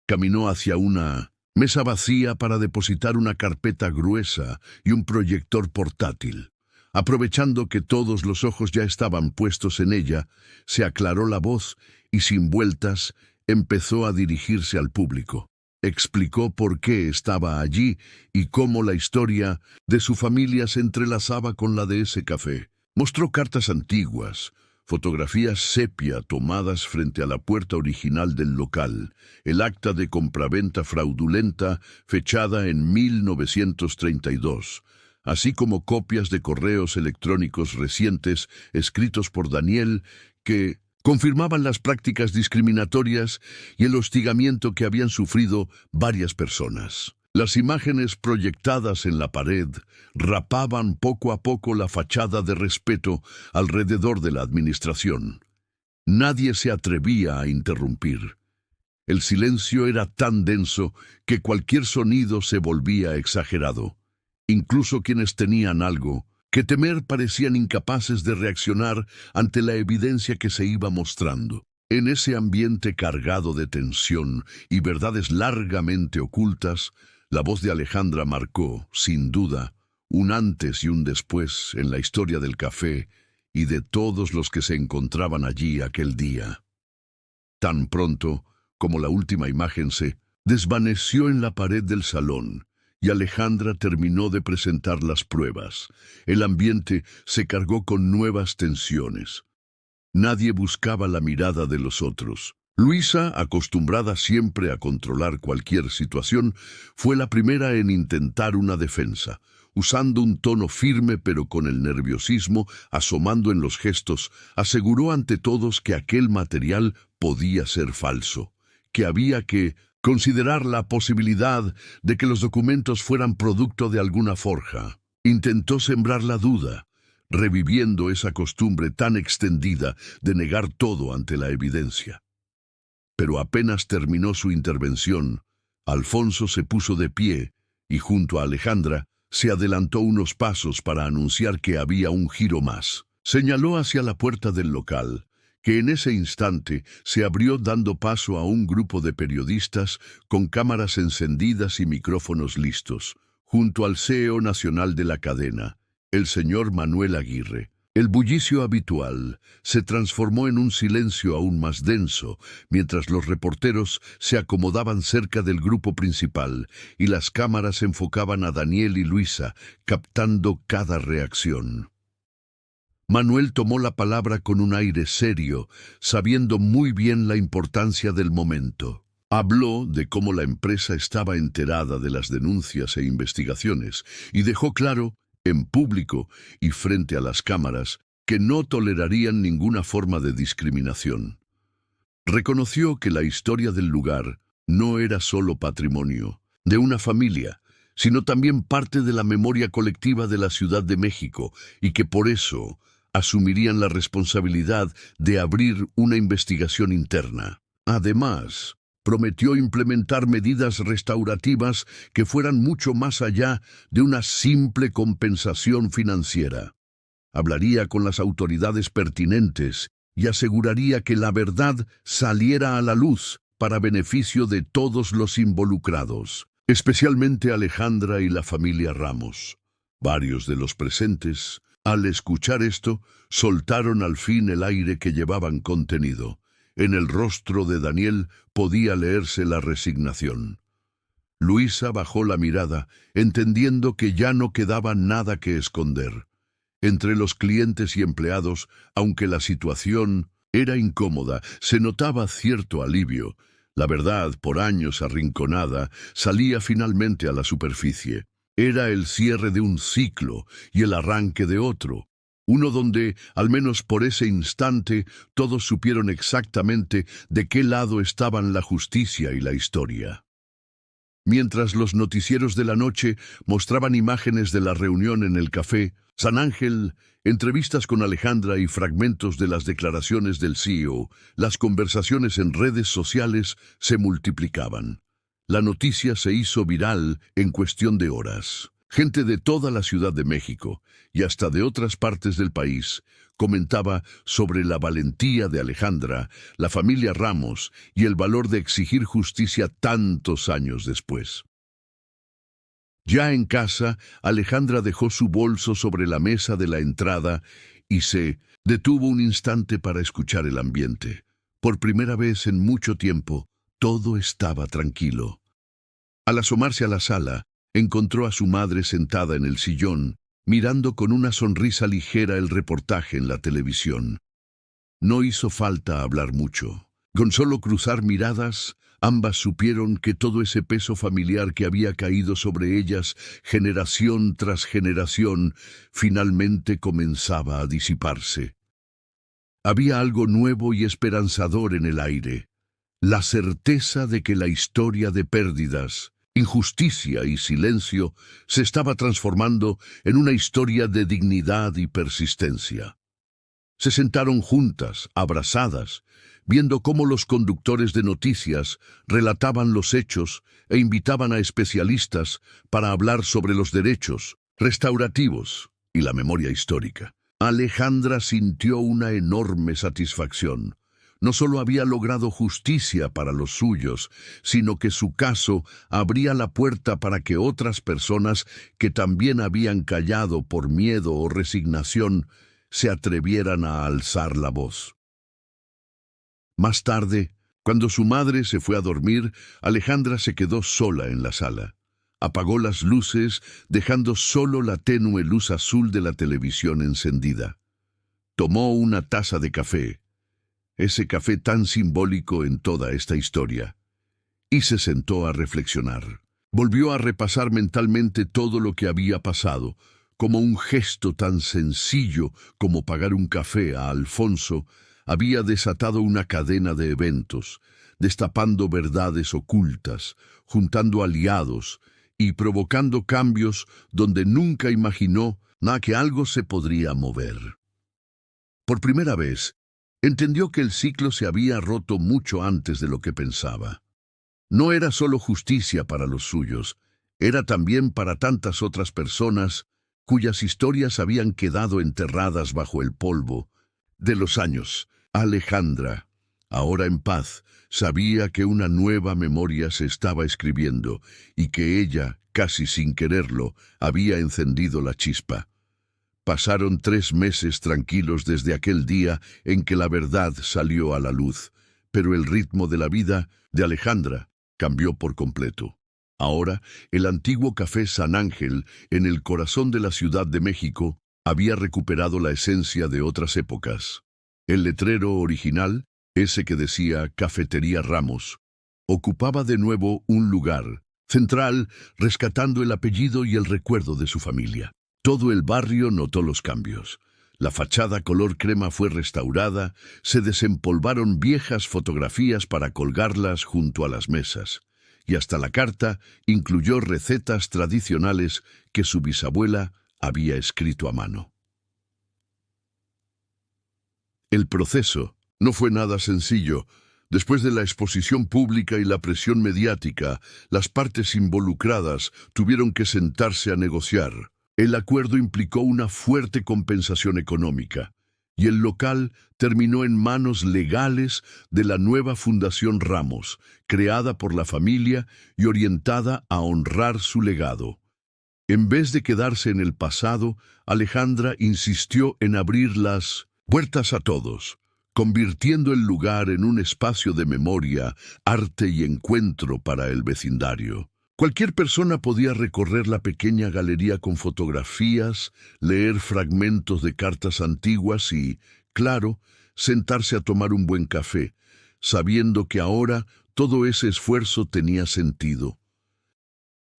caminó hacia una mesa vacía para depositar una carpeta gruesa y un proyector portátil. Aprovechando que todos los ojos ya estaban puestos en ella, se aclaró la voz y sin vueltas empezó a dirigirse al público. Explicó por qué estaba allí y cómo la historia de su familia se entrelazaba con la de ese café. Mostró cartas antiguas, fotografías sepia tomadas frente a la puerta original del local, el acta de compraventa fraudulenta fechada en 1932, así como copias de correos electrónicos recientes escritos por Daniel que confirmaban las prácticas discriminatorias y el hostigamiento que habían sufrido varias personas. Las imágenes proyectadas en la pared rapaban poco a poco la fachada de respeto alrededor de la administración. Nadie se atrevía a interrumpir. El silencio era tan denso que cualquier sonido se volvía exagerado. Incluso quienes tenían algo que temer parecían incapaces de reaccionar ante la evidencia que se iba mostrando. En ese ambiente cargado de tensión y verdades largamente ocultas, la voz de Alejandra marcó, sin duda, un antes y un después en la historia del café y de todos los que se encontraban allí aquel día. Tan pronto como la última imagen se desvaneció en la pared del salón y Alejandra terminó de presentar las pruebas, el ambiente se cargó con nuevas tensiones. Nadie buscaba la mirada de los otros. Luisa, acostumbrada siempre a controlar cualquier situación, fue la primera en intentar una defensa. Usando un tono firme pero con el nerviosismo asomando en los gestos, aseguró ante todos que aquel material podía ser falso, que había que considerar la posibilidad de que los documentos fueran producto de alguna forja. Intentó sembrar la duda, reviviendo esa costumbre tan extendida de negar todo ante la evidencia. Pero apenas terminó su intervención, Alfonso se puso de pie y junto a Alejandra se adelantó unos pasos para anunciar que había un giro más. Señaló hacia la puerta del local, que en ese instante se abrió dando paso a un grupo de periodistas con cámaras encendidas y micrófonos listos, junto al CEO nacional de la cadena, el señor Manuel Aguirre. El bullicio habitual se transformó en un silencio aún más denso, mientras los reporteros se acomodaban cerca del grupo principal y las cámaras enfocaban a Daniel y Luisa, captando cada reacción. Manuel tomó la palabra con un aire serio, sabiendo muy bien la importancia del momento. Habló de cómo la empresa estaba enterada de las denuncias e investigaciones y dejó claro, en público y frente a las cámaras, que no tolerarían ninguna forma de discriminación. Reconoció que la historia del lugar no era solo patrimonio de una familia, sino también parte de la memoria colectiva de la Ciudad de México y que por eso asumirían la responsabilidad de abrir una investigación interna. Además, prometió implementar medidas restaurativas que fueran mucho más allá de una simple compensación financiera. Hablaría con las autoridades pertinentes y aseguraría que la verdad saliera a la luz para beneficio de todos los involucrados, especialmente Alejandra y la familia Ramos. Varios de los presentes, al escuchar esto, soltaron al fin el aire que llevaban contenido. En el rostro de Daniel podía leerse la resignación. Luisa bajó la mirada, entendiendo que ya no quedaba nada que esconder. Entre los clientes y empleados, aunque la situación era incómoda, se notaba cierto alivio. La verdad, por años arrinconada, salía finalmente a la superficie. Era el cierre de un ciclo y el arranque de otro. Uno donde, al menos por ese instante, todos supieron exactamente de qué lado estaban la justicia y la historia. Mientras los noticieros de la noche mostraban imágenes de la reunión en el café, San Ángel, entrevistas con Alejandra y fragmentos de las declaraciones del CEO, las conversaciones en redes sociales se multiplicaban. La noticia se hizo viral en cuestión de horas. Gente de toda la Ciudad de México y hasta de otras partes del país comentaba sobre la valentía de Alejandra, la familia Ramos y el valor de exigir justicia tantos años después. Ya en casa, Alejandra dejó su bolso sobre la mesa de la entrada y se detuvo un instante para escuchar el ambiente. Por primera vez en mucho tiempo, todo estaba tranquilo. Al asomarse a la sala, encontró a su madre sentada en el sillón, mirando con una sonrisa ligera el reportaje en la televisión. No hizo falta hablar mucho. Con solo cruzar miradas, ambas supieron que todo ese peso familiar que había caído sobre ellas generación tras generación, finalmente comenzaba a disiparse. Había algo nuevo y esperanzador en el aire, la certeza de que la historia de pérdidas, injusticia y silencio se estaba transformando en una historia de dignidad y persistencia. Se sentaron juntas, abrazadas, viendo cómo los conductores de noticias relataban los hechos e invitaban a especialistas para hablar sobre los derechos restaurativos y la memoria histórica. Alejandra sintió una enorme satisfacción. No solo había logrado justicia para los suyos, sino que su caso abría la puerta para que otras personas que también habían callado por miedo o resignación se atrevieran a alzar la voz. Más tarde, cuando su madre se fue a dormir, Alejandra se quedó sola en la sala. Apagó las luces, dejando solo la tenue luz azul de la televisión encendida. Tomó una taza de café, ese café tan simbólico en toda esta historia, y se sentó a reflexionar. Volvió a repasar mentalmente todo lo que había pasado, como un gesto tan sencillo como pagar un café a Alfonso había desatado una cadena de eventos, destapando verdades ocultas, juntando aliados y provocando cambios donde nunca imaginó que algo se podría mover. Por primera vez, entendió que el ciclo se había roto mucho antes de lo que pensaba. No era solo justicia para los suyos, era también para tantas otras personas cuyas historias habían quedado enterradas bajo el polvo de los años. Alejandra, ahora en paz, sabía que una nueva memoria se estaba escribiendo y que ella, casi sin quererlo, había encendido la chispa. Pasaron 3 meses tranquilos desde aquel día en que la verdad salió a la luz, pero el ritmo de la vida de Alejandra cambió por completo. Ahora, el antiguo Café San Ángel, en el corazón de la Ciudad de México, había recuperado la esencia de otras épocas. El letrero original, ese que decía Cafetería Ramos, ocupaba de nuevo un lugar central, rescatando el apellido y el recuerdo de su familia. Todo el barrio notó los cambios. La fachada color crema fue restaurada, se desempolvaron viejas fotografías para colgarlas junto a las mesas, y hasta la carta incluyó recetas tradicionales que su bisabuela había escrito a mano. El proceso no fue nada sencillo. Después de la exposición pública y la presión mediática, las partes involucradas tuvieron que sentarse a negociar. El acuerdo implicó una fuerte compensación económica, y el local terminó en manos legales de la nueva Fundación Ramos, creada por la familia y orientada a honrar su legado. En vez de quedarse en el pasado, Alejandra insistió en abrir las puertas a todos, convirtiendo el lugar en un espacio de memoria, arte y encuentro para el vecindario. Cualquier persona podía recorrer la pequeña galería con fotografías, leer fragmentos de cartas antiguas y, claro, sentarse a tomar un buen café, sabiendo que ahora todo ese esfuerzo tenía sentido.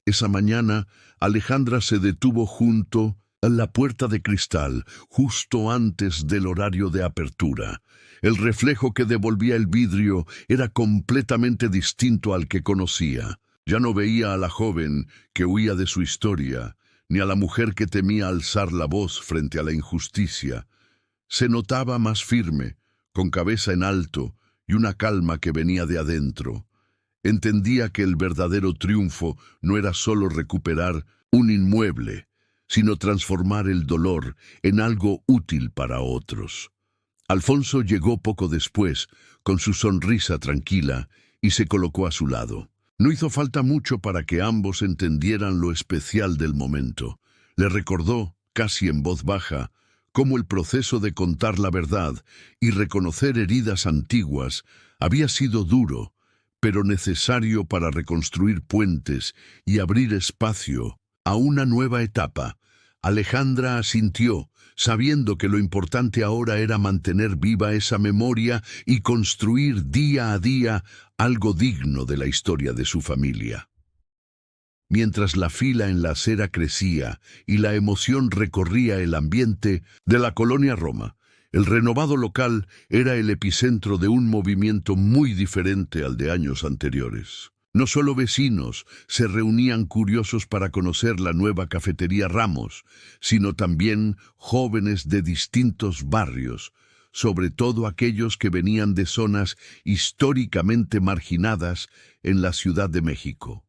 Esa mañana, Alejandra se detuvo junto a la puerta de cristal, justo antes del horario de apertura. El reflejo que devolvía el vidrio era completamente distinto al que conocía. Ya no veía a la joven que huía de su historia, ni a la mujer que temía alzar la voz frente a la injusticia. Se notaba más firme, con cabeza en alto y una calma que venía de adentro. Entendía que el verdadero triunfo no era solo recuperar un inmueble, sino transformar el dolor en algo útil para otros. Alfonso llegó poco después, con su sonrisa tranquila, y se colocó a su lado. No hizo falta mucho para que ambos entendieran lo especial del momento. Le recordó, casi en voz baja, cómo el proceso de contar la verdad y reconocer heridas antiguas había sido duro, pero necesario para reconstruir puentes y abrir espacio a una nueva etapa. Alejandra asintió, sabiendo que lo importante ahora era mantener viva esa memoria y construir día a día algo digno de la historia de su familia. Mientras la fila en la acera crecía y la emoción recorría el ambiente de la colonia Roma, el renovado local era el epicentro de un movimiento muy diferente al de años anteriores. No solo vecinos se reunían curiosos para conocer la nueva Cafetería Ramos, sino también jóvenes de distintos barrios, sobre todo aquellos que venían de zonas históricamente marginadas en la Ciudad de México.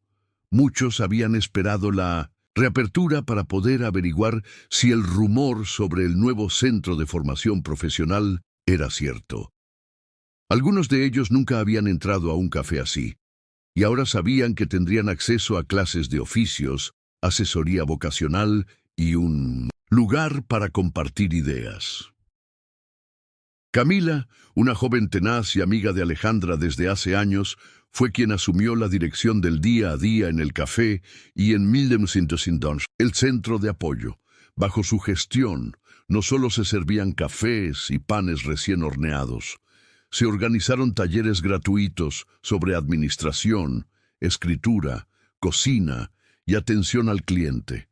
Muchos habían esperado la Reapertura para poder averiguar si el rumor sobre el nuevo centro de formación profesional era cierto. Algunos de ellos nunca habían entrado a un café así, y ahora sabían que tendrían acceso a clases de oficios, asesoría vocacional y un lugar para compartir ideas. Camila, una joven tenaz y amiga de Alejandra desde hace años, fue quien asumió la dirección del día a día en el café y en 1902, el centro de apoyo. Bajo su gestión, no solo se servían cafés y panes recién horneados, se organizaron talleres gratuitos sobre administración, escritura, cocina y atención al cliente.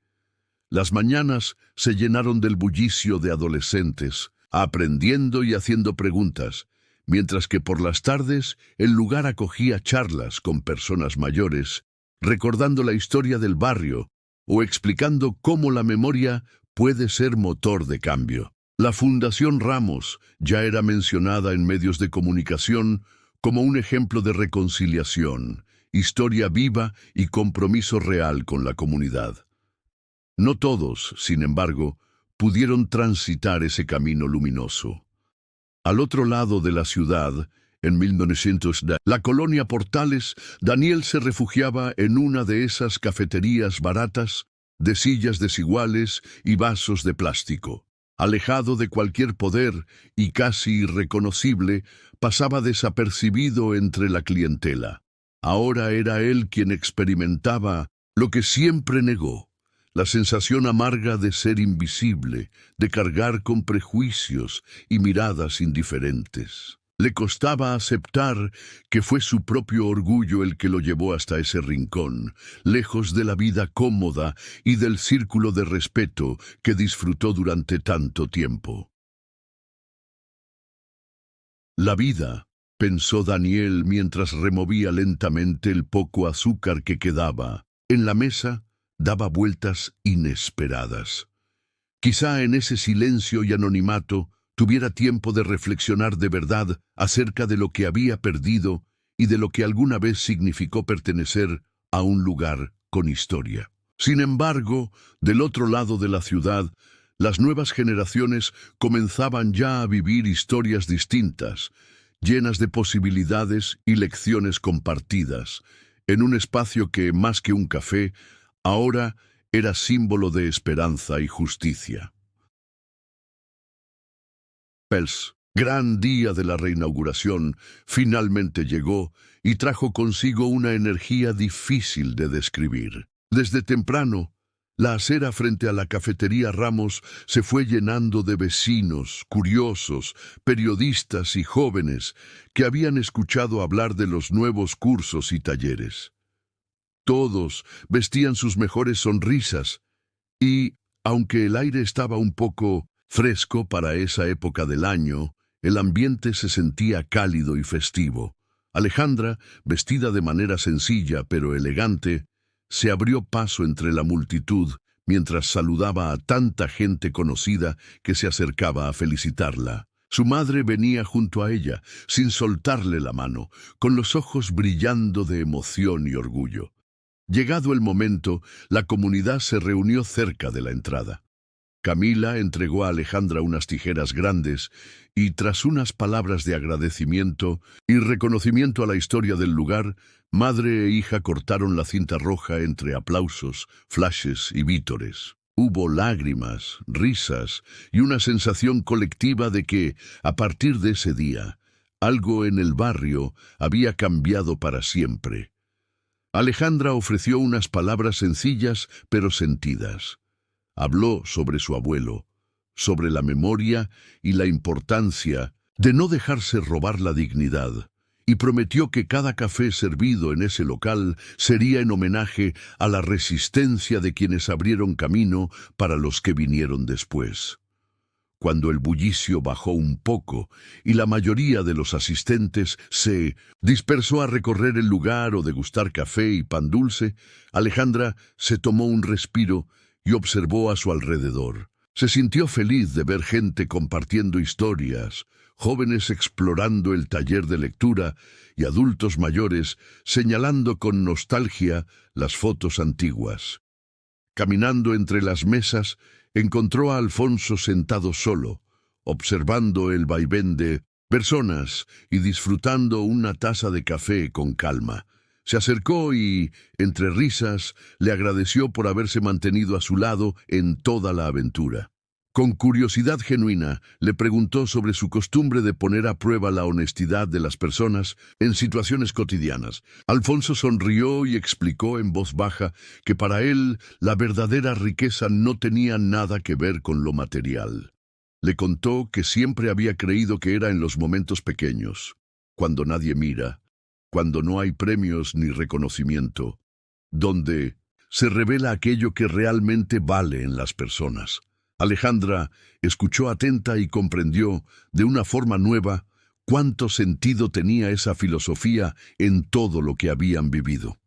Las mañanas se llenaron del bullicio de adolescentes, aprendiendo y haciendo preguntas, mientras que por las tardes el lugar acogía charlas con personas mayores, recordando la historia del barrio o explicando cómo la memoria puede ser motor de cambio. La Fundación Ramos ya era mencionada en medios de comunicación como un ejemplo de reconciliación, historia viva y compromiso real con la comunidad. No todos, sin embargo, pudieron transitar ese camino luminoso. Al otro lado de la ciudad, en 1910, la colonia Portales, Daniel se refugiaba en una de esas cafeterías baratas, de sillas desiguales y vasos de plástico. Alejado de cualquier poder y casi irreconocible, pasaba desapercibido entre la clientela. Ahora era él quien experimentaba lo que siempre negó: la sensación amarga de ser invisible, de cargar con prejuicios y miradas indiferentes. Le costaba aceptar que fue su propio orgullo el que lo llevó hasta ese rincón, lejos de la vida cómoda y del círculo de respeto que disfrutó durante tanto tiempo. La vida, pensó Daniel mientras removía lentamente el poco azúcar que quedaba en la mesa, daba vueltas inesperadas. Quizá en ese silencio y anonimato tuviera tiempo de reflexionar de verdad acerca de lo que había perdido y de lo que alguna vez significó pertenecer a un lugar con historia. Sin embargo, del otro lado de la ciudad, las nuevas generaciones comenzaban ya a vivir historias distintas, llenas de posibilidades y lecciones compartidas, en un espacio que, más que un café, ahora era símbolo de esperanza y justicia. El gran día de la reinauguración finalmente llegó y trajo consigo una energía difícil de describir. Desde temprano, la acera frente a la cafetería Ramos se fue llenando de vecinos, curiosos, periodistas y jóvenes que habían escuchado hablar de los nuevos cursos y talleres. Todos vestían sus mejores sonrisas y, aunque el aire estaba un poco fresco para esa época del año, el ambiente se sentía cálido y festivo. Alejandra, vestida de manera sencilla pero elegante, se abrió paso entre la multitud mientras saludaba a tanta gente conocida que se acercaba a felicitarla. Su madre venía junto a ella, sin soltarle la mano, con los ojos brillando de emoción y orgullo. Llegado el momento, la comunidad se reunió cerca de la entrada. Camila entregó a Alejandra unas tijeras grandes y, tras unas palabras de agradecimiento y reconocimiento a la historia del lugar, madre e hija cortaron la cinta roja entre aplausos, flashes y vítores. Hubo lágrimas, risas y una sensación colectiva de que, a partir de ese día, algo en el barrio había cambiado para siempre. Alejandra ofreció unas palabras sencillas pero sentidas. Habló sobre su abuelo, sobre la memoria y la importancia de no dejarse robar la dignidad, y prometió que cada café servido en ese local sería en homenaje a la resistencia de quienes abrieron camino para los que vinieron después. Cuando el bullicio bajó un poco y la mayoría de los asistentes se dispersó a recorrer el lugar o degustar café y pan dulce, Alejandra se tomó un respiro y observó a su alrededor. Se sintió feliz de ver gente compartiendo historias, jóvenes explorando el taller de lectura y adultos mayores señalando con nostalgia las fotos antiguas. Caminando entre las mesas, encontró a Alfonso sentado solo, observando el vaivén de personas y disfrutando una taza de café con calma. Se acercó y, entre risas, le agradeció por haberse mantenido a su lado en toda la aventura. Con curiosidad genuina, le preguntó sobre su costumbre de poner a prueba la honestidad de las personas en situaciones cotidianas. Alfonso sonrió y explicó en voz baja que para él la verdadera riqueza no tenía nada que ver con lo material. Le contó que siempre había creído que era en los momentos pequeños, cuando nadie mira, cuando no hay premios ni reconocimiento, donde se revela aquello que realmente vale en las personas. Alejandra escuchó atenta y comprendió, de una forma nueva, cuánto sentido tenía esa filosofía en todo lo que habían vivido.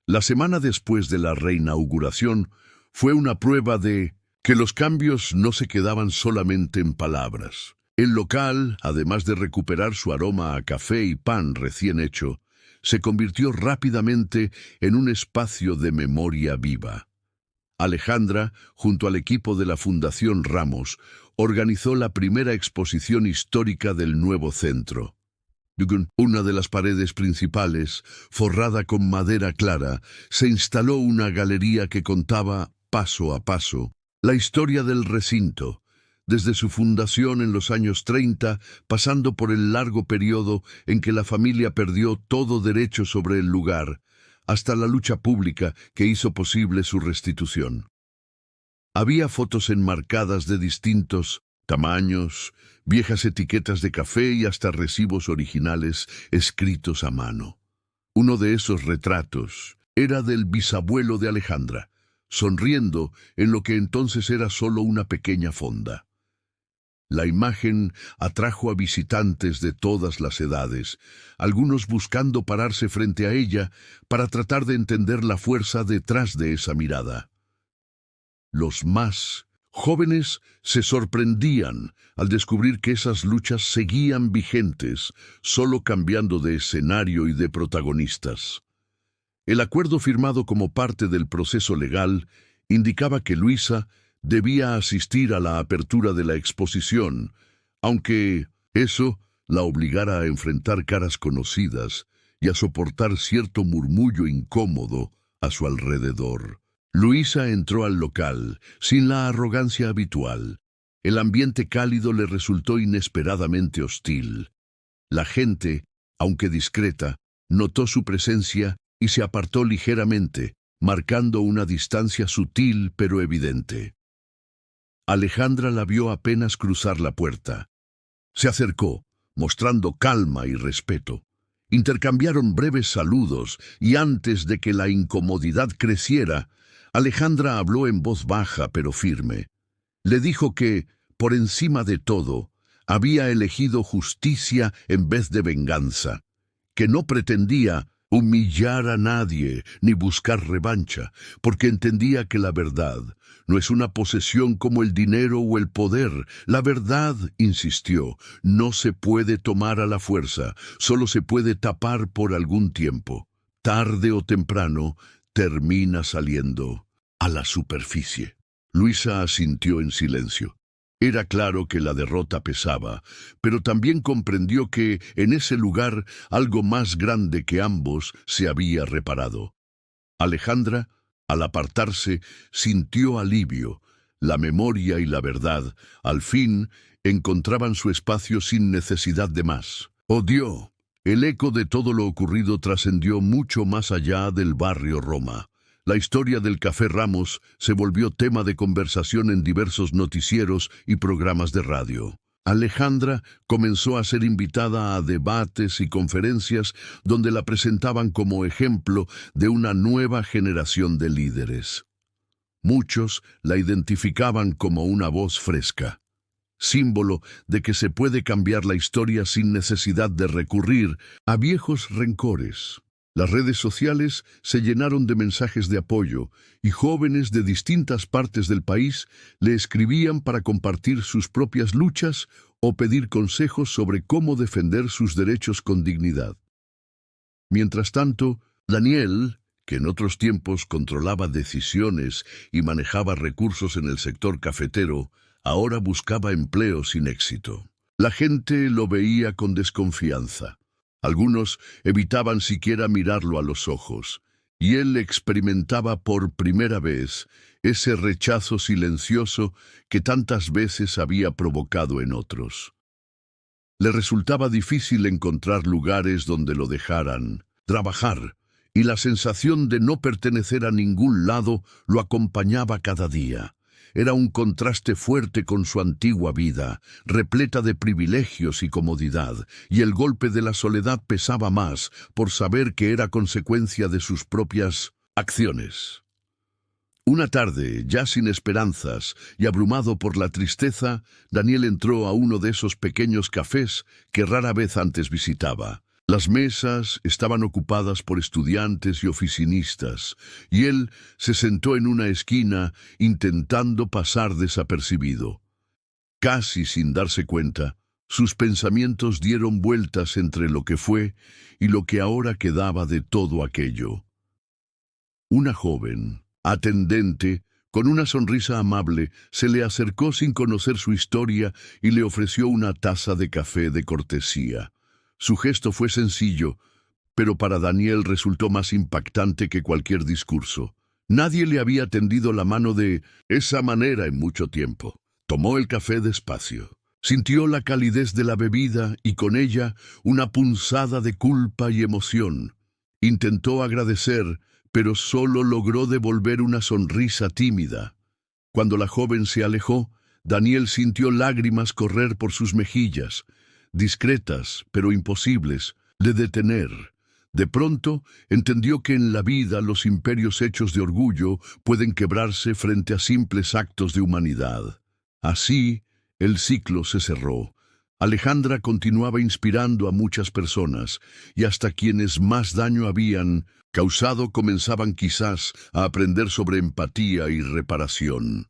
La semana después de la reinauguración fue una prueba de que los cambios no se quedaban solamente en palabras. El local, además de recuperar su aroma a café y pan recién hecho, se convirtió rápidamente en un espacio de memoria viva. Alejandra, junto al equipo de la Fundación Ramos, organizó la primera exposición histórica del nuevo centro. Una de las paredes principales, forrada con madera clara, se instaló una galería que contaba, paso a paso, la historia del recinto, desde su fundación en los años 30, pasando por el largo periodo en que la familia perdió todo derecho sobre el lugar, hasta la lucha pública que hizo posible su restitución. Había fotos enmarcadas de distintos tamaños, viejas etiquetas de café y hasta recibos originales escritos a mano. Uno de esos retratos era del bisabuelo de Alejandra, sonriendo en lo que entonces era solo una pequeña fonda. La imagen atrajo a visitantes de todas las edades, algunos buscando pararse frente a ella para tratar de entender la fuerza detrás de esa mirada. Los más jóvenes se sorprendían al descubrir que esas luchas seguían vigentes, solo cambiando de escenario y de protagonistas. El acuerdo firmado como parte del proceso legal indicaba que Luisa debía asistir a la apertura de la exposición, aunque eso la obligara a enfrentar caras conocidas y a soportar cierto murmullo incómodo a su alrededor. Luisa entró al local sin la arrogancia habitual. El ambiente cálido le resultó inesperadamente hostil. La gente, aunque discreta, notó su presencia y se apartó ligeramente, marcando una distancia sutil pero evidente. Alejandra la vio apenas cruzar la puerta. Se acercó, mostrando calma y respeto. Intercambiaron breves saludos y antes de que la incomodidad creciera, Alejandra habló en voz baja pero firme. Le dijo que, por encima de todo, había elegido justicia en vez de venganza, que no pretendía humillar a nadie ni buscar revancha, porque entendía que la verdad no es una posesión como el dinero o el poder. La verdad, insistió, no se puede tomar a la fuerza, solo se puede tapar por algún tiempo. Tarde o temprano, termina saliendo a la superficie. Luisa asintió en silencio. Era claro que la derrota pesaba, pero también comprendió que en ese lugar algo más grande que ambos se había reparado. Alejandra, al apartarse, sintió alivio. La memoria y la verdad, al fin, encontraban su espacio sin necesidad de más. Odió. El eco de todo lo ocurrido trascendió mucho más allá del barrio Roma. La historia del Café Ramos se volvió tema de conversación en diversos noticieros y programas de radio. Alejandra comenzó a ser invitada a debates y conferencias donde la presentaban como ejemplo de una nueva generación de líderes. Muchos la identificaban como una voz fresca, símbolo de que se puede cambiar la historia sin necesidad de recurrir a viejos rencores. Las redes sociales se llenaron de mensajes de apoyo y jóvenes de distintas partes del país le escribían para compartir sus propias luchas o pedir consejos sobre cómo defender sus derechos con dignidad. Mientras tanto, Daniel, que en otros tiempos controlaba decisiones y manejaba recursos en el sector cafetero, ahora buscaba empleo sin éxito. La gente lo veía con desconfianza. Algunos evitaban siquiera mirarlo a los ojos, y él experimentaba por primera vez ese rechazo silencioso que tantas veces había provocado en otros. Le resultaba difícil encontrar lugares donde lo dejaran trabajar, y la sensación de no pertenecer a ningún lado lo acompañaba cada día. Era un contraste fuerte con su antigua vida, repleta de privilegios y comodidad, y el golpe de la soledad pesaba más por saber que era consecuencia de sus propias acciones. Una tarde, ya sin esperanzas y abrumado por la tristeza, Daniel entró a uno de esos pequeños cafés que rara vez antes visitaba. Las mesas estaban ocupadas por estudiantes y oficinistas, y él se sentó en una esquina intentando pasar desapercibido. Casi sin darse cuenta, sus pensamientos dieron vueltas entre lo que fue y lo que ahora quedaba de todo aquello. Una joven, atendente, con una sonrisa amable, se le acercó sin conocer su historia y le ofreció una taza de café de cortesía. Su gesto fue sencillo, pero para Daniel resultó más impactante que cualquier discurso. Nadie le había tendido la mano de esa manera en mucho tiempo. Tomó el café despacio. Sintió la calidez de la bebida y con ella una punzada de culpa y emoción. Intentó agradecer, pero solo logró devolver una sonrisa tímida. Cuando la joven se alejó, Daniel sintió lágrimas correr por sus mejillas, discretas, pero imposibles, de detener. De pronto, entendió que en la vida los imperios hechos de orgullo pueden quebrarse frente a simples actos de humanidad. Así, el ciclo se cerró. Alejandra continuaba inspirando a muchas personas, y hasta quienes más daño habían causado comenzaban quizás a aprender sobre empatía y reparación.